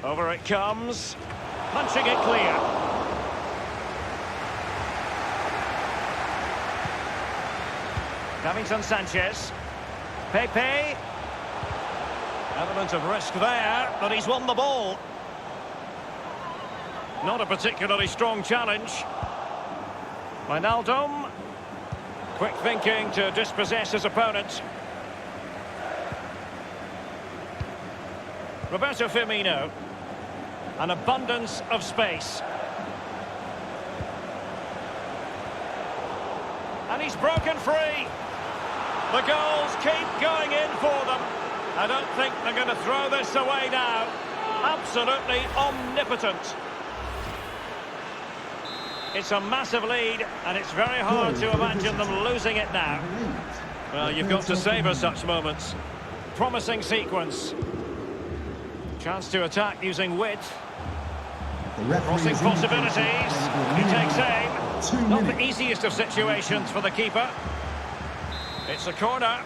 S5: Over it comes, punching it clear. Davinson Sanchez. Pepe. Element of risk there, but he's won the ball. Not a particularly strong challenge. Wijnaldum. Quick thinking to dispossess his opponent. Roberto Firmino. An abundance of space. And he's broken free. The goals keep going in for them. I don't think they're going to throw this away now. Absolutely omnipotent. It's a massive lead, and it's very hard to imagine them losing it now.
S4: Number 8,
S5: Well, you've got to savour such moments. Promising sequence. Chance to attack using width.
S4: The referee
S5: Crossing
S4: has indicated
S5: possibilities.
S4: there will be
S5: He
S4: a
S5: takes
S4: minimum
S5: aim.
S4: of 2
S5: Not the
S4: minutes.
S5: easiest of situations for the keeper. It's a corner.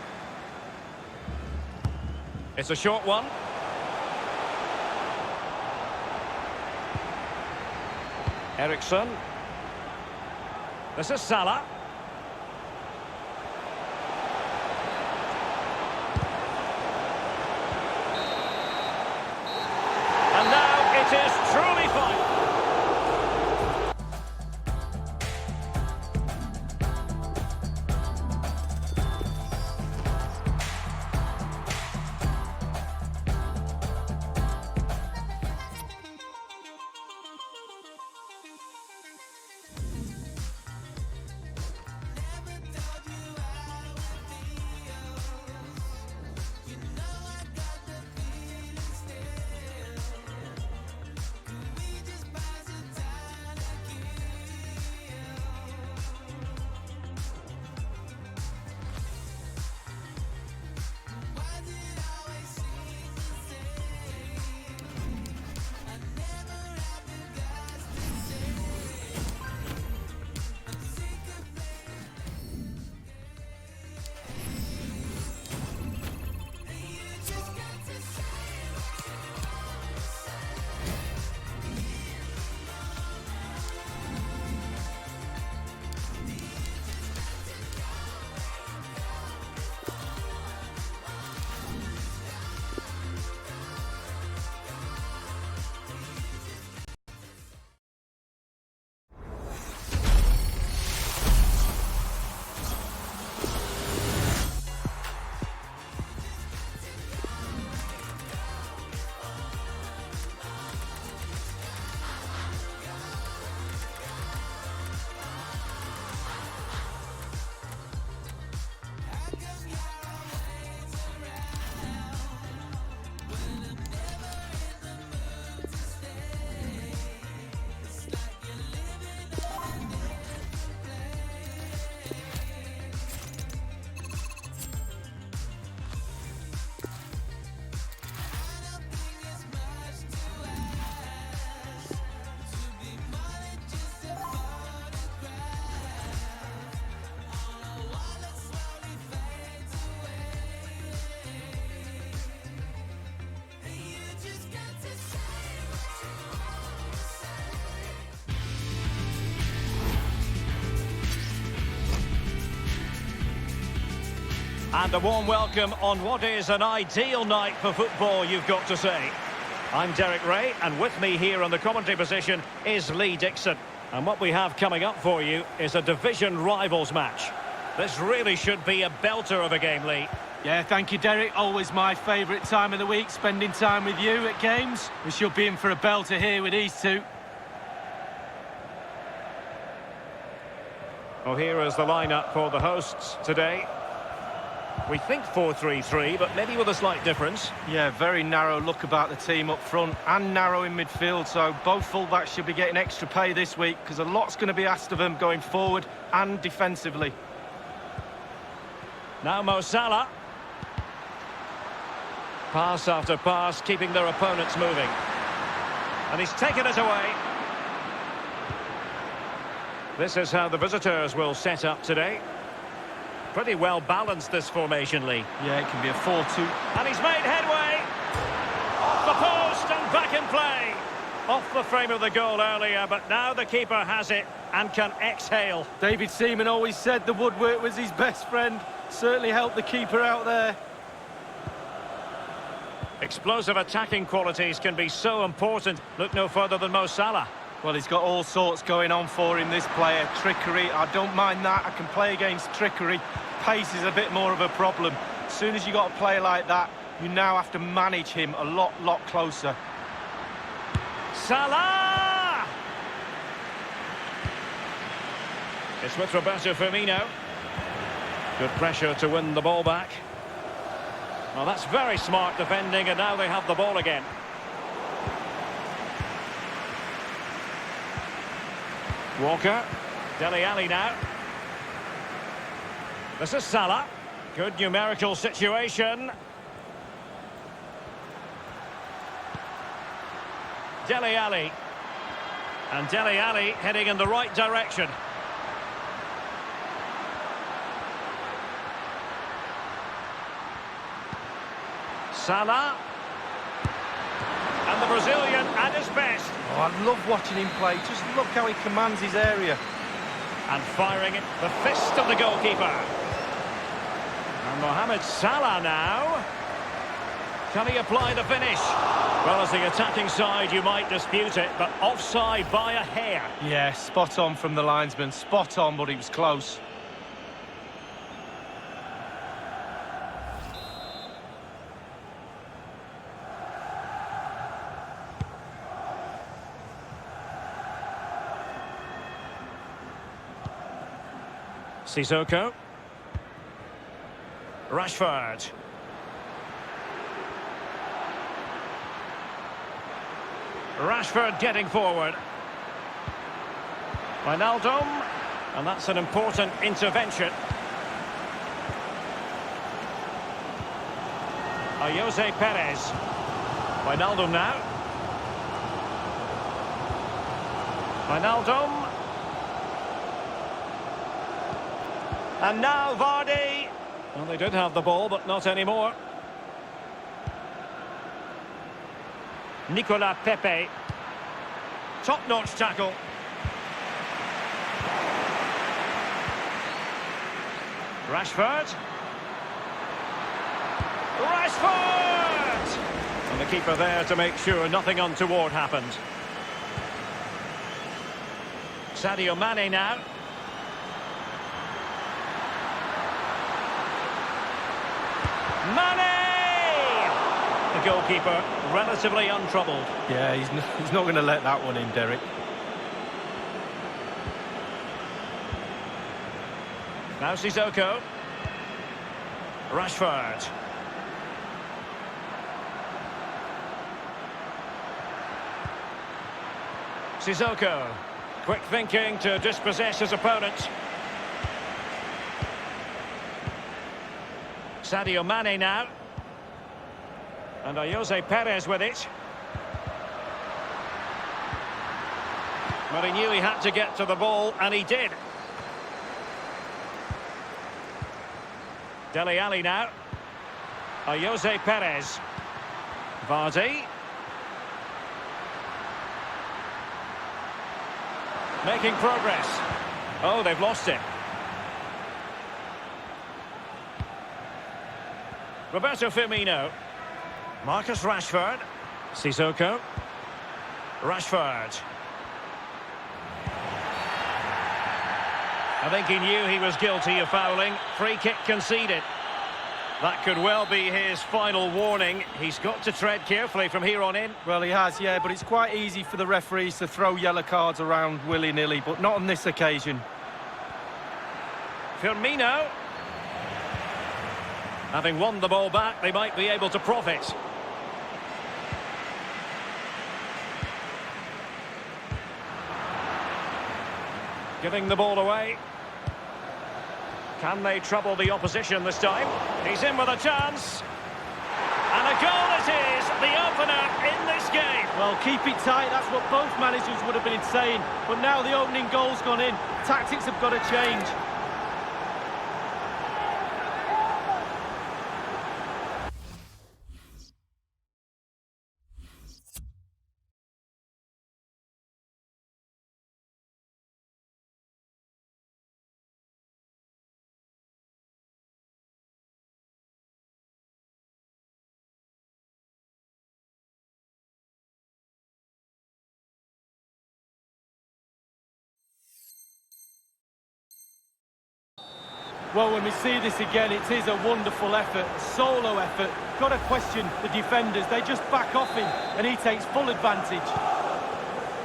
S5: It's a short one. Eriksson. This is Salah. And now it is truly final. And a warm welcome on what is an ideal night for football, you've got to say. I'm Derek Ray, and with me here on the commentary position is Lee Dixon. And what we have coming up for you is a division rivals match. This really should be a belter of a game, Lee.
S6: Yeah, thank you, Derek. Always my favourite time of the week, spending time with you at games. We should be in for a belter here with these two.
S5: Well, here is the lineup for the hosts today. We think 4-3-3, but maybe with a slight difference.
S6: Yeah, very narrow look about the team up front and narrow in midfield, so both fullbacks should be getting extra pay this week because a lot's going to be asked of them going forward and defensively.
S5: Now Mo Salah. Pass after pass, keeping their opponents moving. And he's taken it away. This is how the visitors will set up today. Pretty well balanced, this formation, Lee.
S6: Yeah, it can be a 4-2.
S5: And he's made headway. Off the post and back in play. Off the frame of the goal earlier, but now the keeper has it and can exhale.
S6: David Seaman always said the woodwork was his best friend. Certainly helped the keeper out there.
S5: Explosive attacking qualities can be so important. Look no further than Mo Salah.
S6: Well, he's got all sorts going on for him, this player. Trickery, I don't mind that. I can play against trickery. Pace is a bit more of a problem. As soon as you got a player like that, you now have to manage him a lot closer.
S5: Salah! It's with Roberto Firmino. Good pressure to win the ball back. Well, that's very smart defending, and now they have the ball again. Walker. Dele Alli now. This is Salah. Good numerical situation. Dele Alli. And Dele Alli heading in the right direction. Salah. And the Brazilian at his best.
S6: Oh, I love watching him play. Just look how he commands his area.
S5: And firing it, the fist of the goalkeeper. And Mohamed Salah now. Can he apply the finish? Well, as the attacking side, you might dispute it, but offside by a hair.
S6: Yeah, spot on from the linesman. Spot on, but he was close.
S5: Sissoko. Rashford. Rashford getting forward. Wijnaldum. And that's an important intervention. Jose Perez. Wijnaldum now. Wijnaldum. And now Vardy. Well, they did have the ball, but not anymore. Nicolas Pepe. Top-notch tackle. Rashford. Rashford! And the keeper there to make sure nothing untoward happened. Sadio Mane now. Mane! The goalkeeper relatively untroubled.
S6: Yeah, he's not going to let that one in, Derek.
S5: Now Sissoko. Rashford. Sissoko. Quick thinking to dispossess his opponent. Sadio Mane now. And Jose Perez with it. But he knew he had to get to the ball, and he did. Dele Alli now. Jose Perez. Vardy. Making progress. Oh, they've lost it. Roberto Firmino. Marcus Rashford. Sissoko. Rashford. I think he knew he was guilty of fouling. Free kick conceded. That could well be his final warning. He's got to tread carefully from here on in.
S6: Well, he has, yeah, but it's quite easy for the referees to throw yellow cards around willy-nilly, but not on this occasion.
S5: Firmino. Having won the ball back, they might be able to profit. Giving the ball away. Can they trouble the opposition this time? He's in with a chance. And a goal it is, the opener in this game.
S6: Well, keep it tight, that's what both managers would have been saying. But now the opening goal's gone in. Tactics have got to change. Well, when we see this again, it is a wonderful effort, solo effort. Got to question the defenders. They just back off him, and he takes full advantage.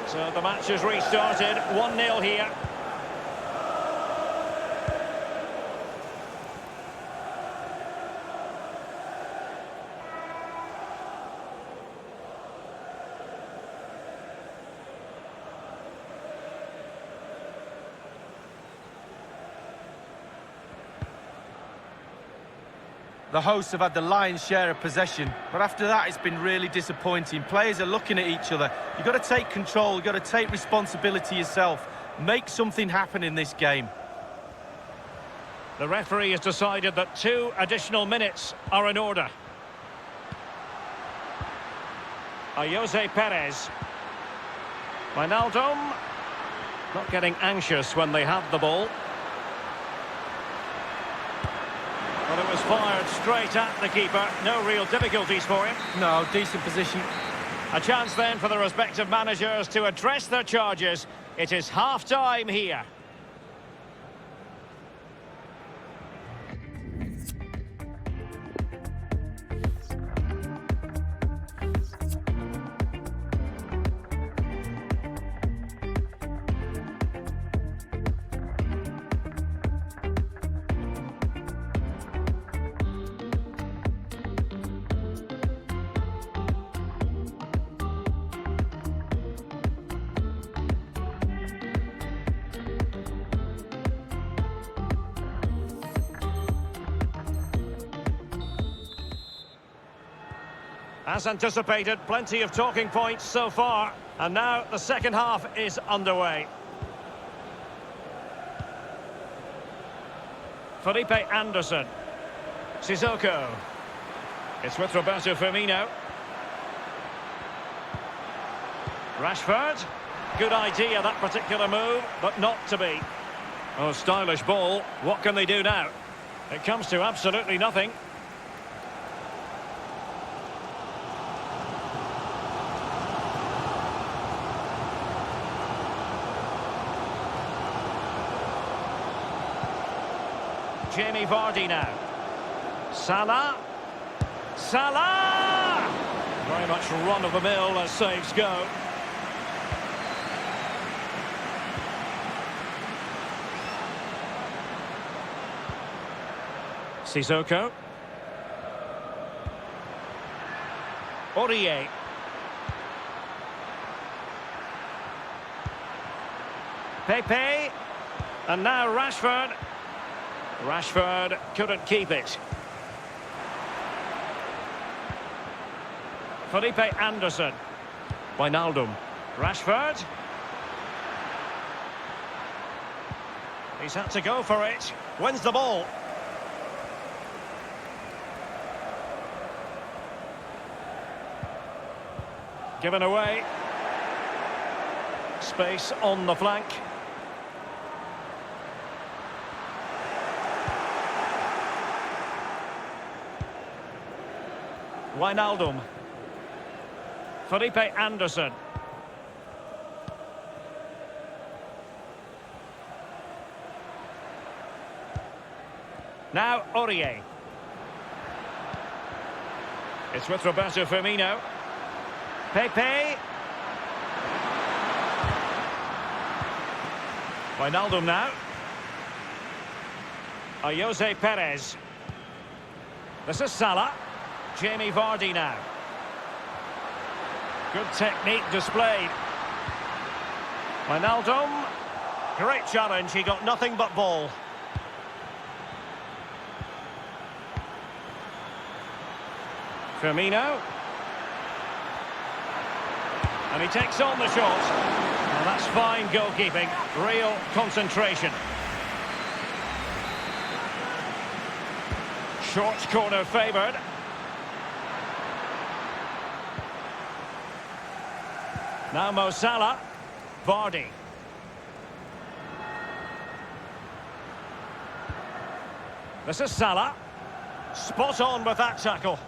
S5: So the match has restarted, 1-0 here.
S6: the hosts have had the lion's share of possession, but after that it's been really disappointing. Players are looking at each other. You've got to take control, you've got to take responsibility yourself. Make something happen in this game.
S5: The referee has decided that 2 additional minutes are in order. Jose Perez. Wijnaldum. Not getting anxious when they have the ball. But it was fired straight at the keeper. No real difficulties for him.
S6: No, decent position.
S5: A chance then for the respective managers to address their charges. It is half-time here. As anticipated, plenty of talking points so far. And now the second half is underway. Felipe Anderson. Sissoko. It's with Roberto Firmino. Rashford. Good idea, that particular move, but not to be. Oh, stylish ball. What can they do now? It comes to absolutely nothing. Jamie Vardy now. Salah. Salah! Very much run-of-the-mill as saves go. Sissoko. Aurier. Pepe. And now Rashford. Rashford couldn't keep it. Felipe Anderson. Wijnaldum. Rashford. He's had to go for it. Wins the ball. Given away. Space on the flank. Wijnaldum. Felipe Anderson. Now Aurier. It's with Roberto Firmino. Pepe. Wijnaldum now. Jose Perez. This is Salah. Jamie Vardy now. Good technique displayed. Wijnaldum. Great challenge, he got nothing but ball. Firmino. And he takes on the shot. Well, that's fine goalkeeping, real concentration. Short corner favoured. Now Mo Salah. Vardy. This is Salah. Spot on with that tackle.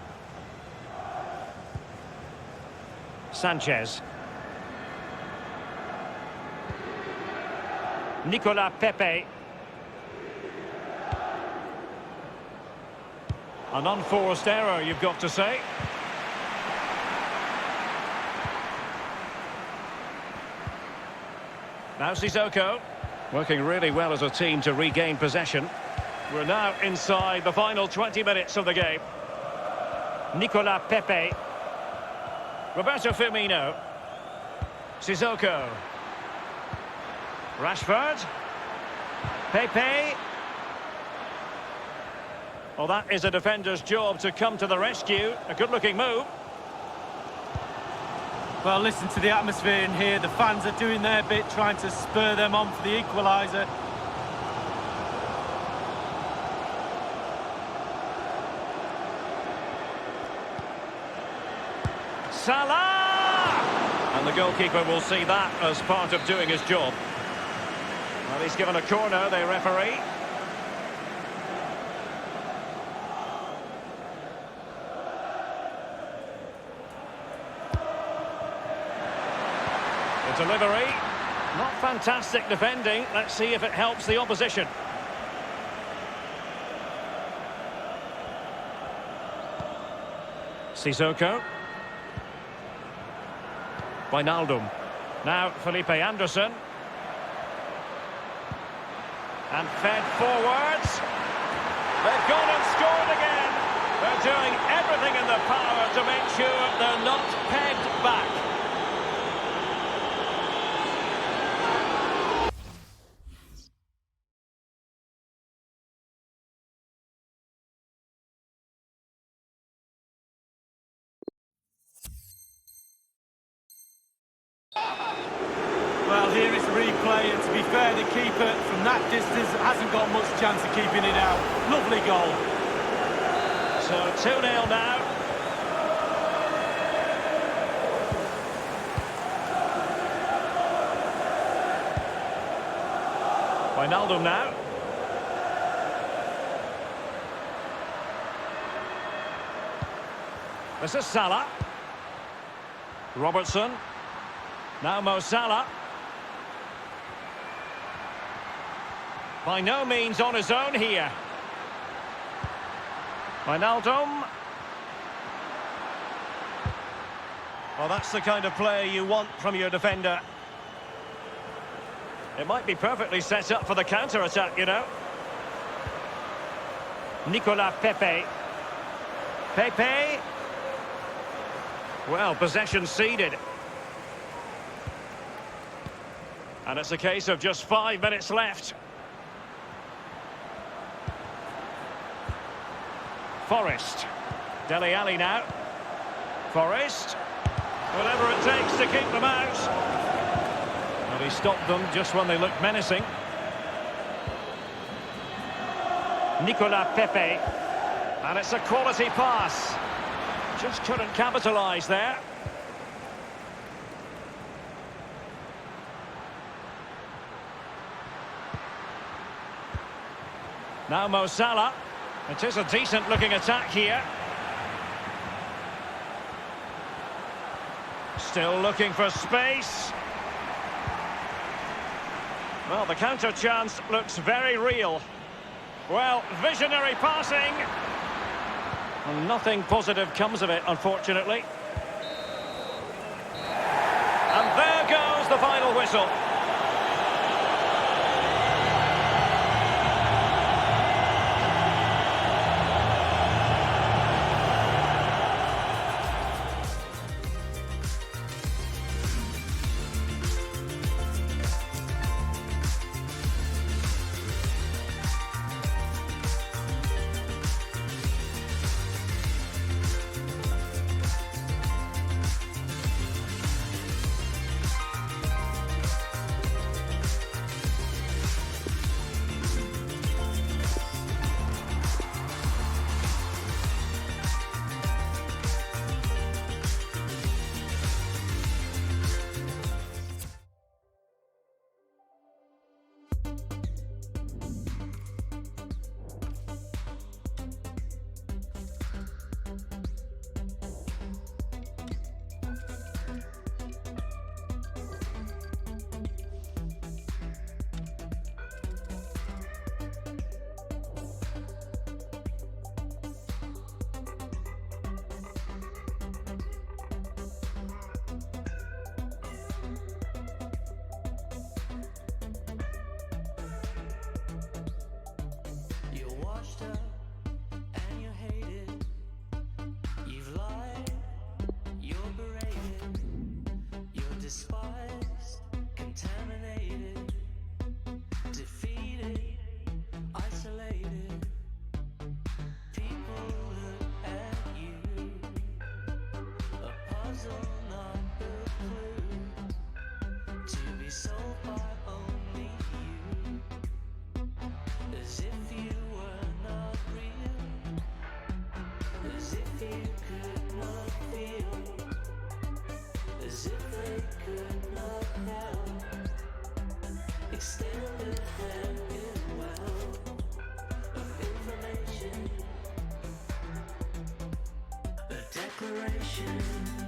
S5: Sanchez. Nicolas Pepe. An unforced error, you've got to say. Now Sissoko. Working really well as a team to regain possession. We're now inside the final 20 minutes of the game. Nicolas Pepe. Roberto Firmino. Sissoko. Rashford. Pepe. Well, that is a defender's job to come to the rescue. A good-looking move.
S6: Well, listen to the atmosphere in here. The fans are doing their bit, trying to spur them on for the equaliser.
S5: Salah! And the goalkeeper will see that as part of doing his job. Well, he's given a corner, the referee. The delivery. Not fantastic defending. Let's see if it helps the opposition. Sissoko. Wijnaldum. Now Felipe Anderson. And fed forwards. They've gone and scored again. They're doing everything in their power to make sure they're not pegged back.
S6: Well, here is the replay, and to be fair, the keeper from that distance hasn't got much chance of keeping it out. Lovely goal.
S5: So 2-0 now. Wijnaldum now. This is Salah. Robertson. Now Mo Salah. By no means on his own here. Wijnaldum. Well, that's the kind of player you want from your defender. It might be perfectly set up for the counter-attack, you know. Nicolas Pepe. Pepe. Well, possession ceded. And it's a case of just 5 minutes left. Forrest. Dele Alli now. Forrest. Whatever it takes to keep them out. Well, he stopped them just when they looked menacing. Nicolas Pepe. And it's a quality pass. Just couldn't capitalise there. Now Mo Salah. It is a decent-looking attack here. Still looking for space. Well, the counter chance looks very real. Well, visionary passing. And nothing positive comes of it, unfortunately. And there goes the final whistle.
S7: puzzle, not a clue, to be solved by only you, as if you were not real, as if you could not feel, as if they could not help, extend a hand in well of information, a declaration.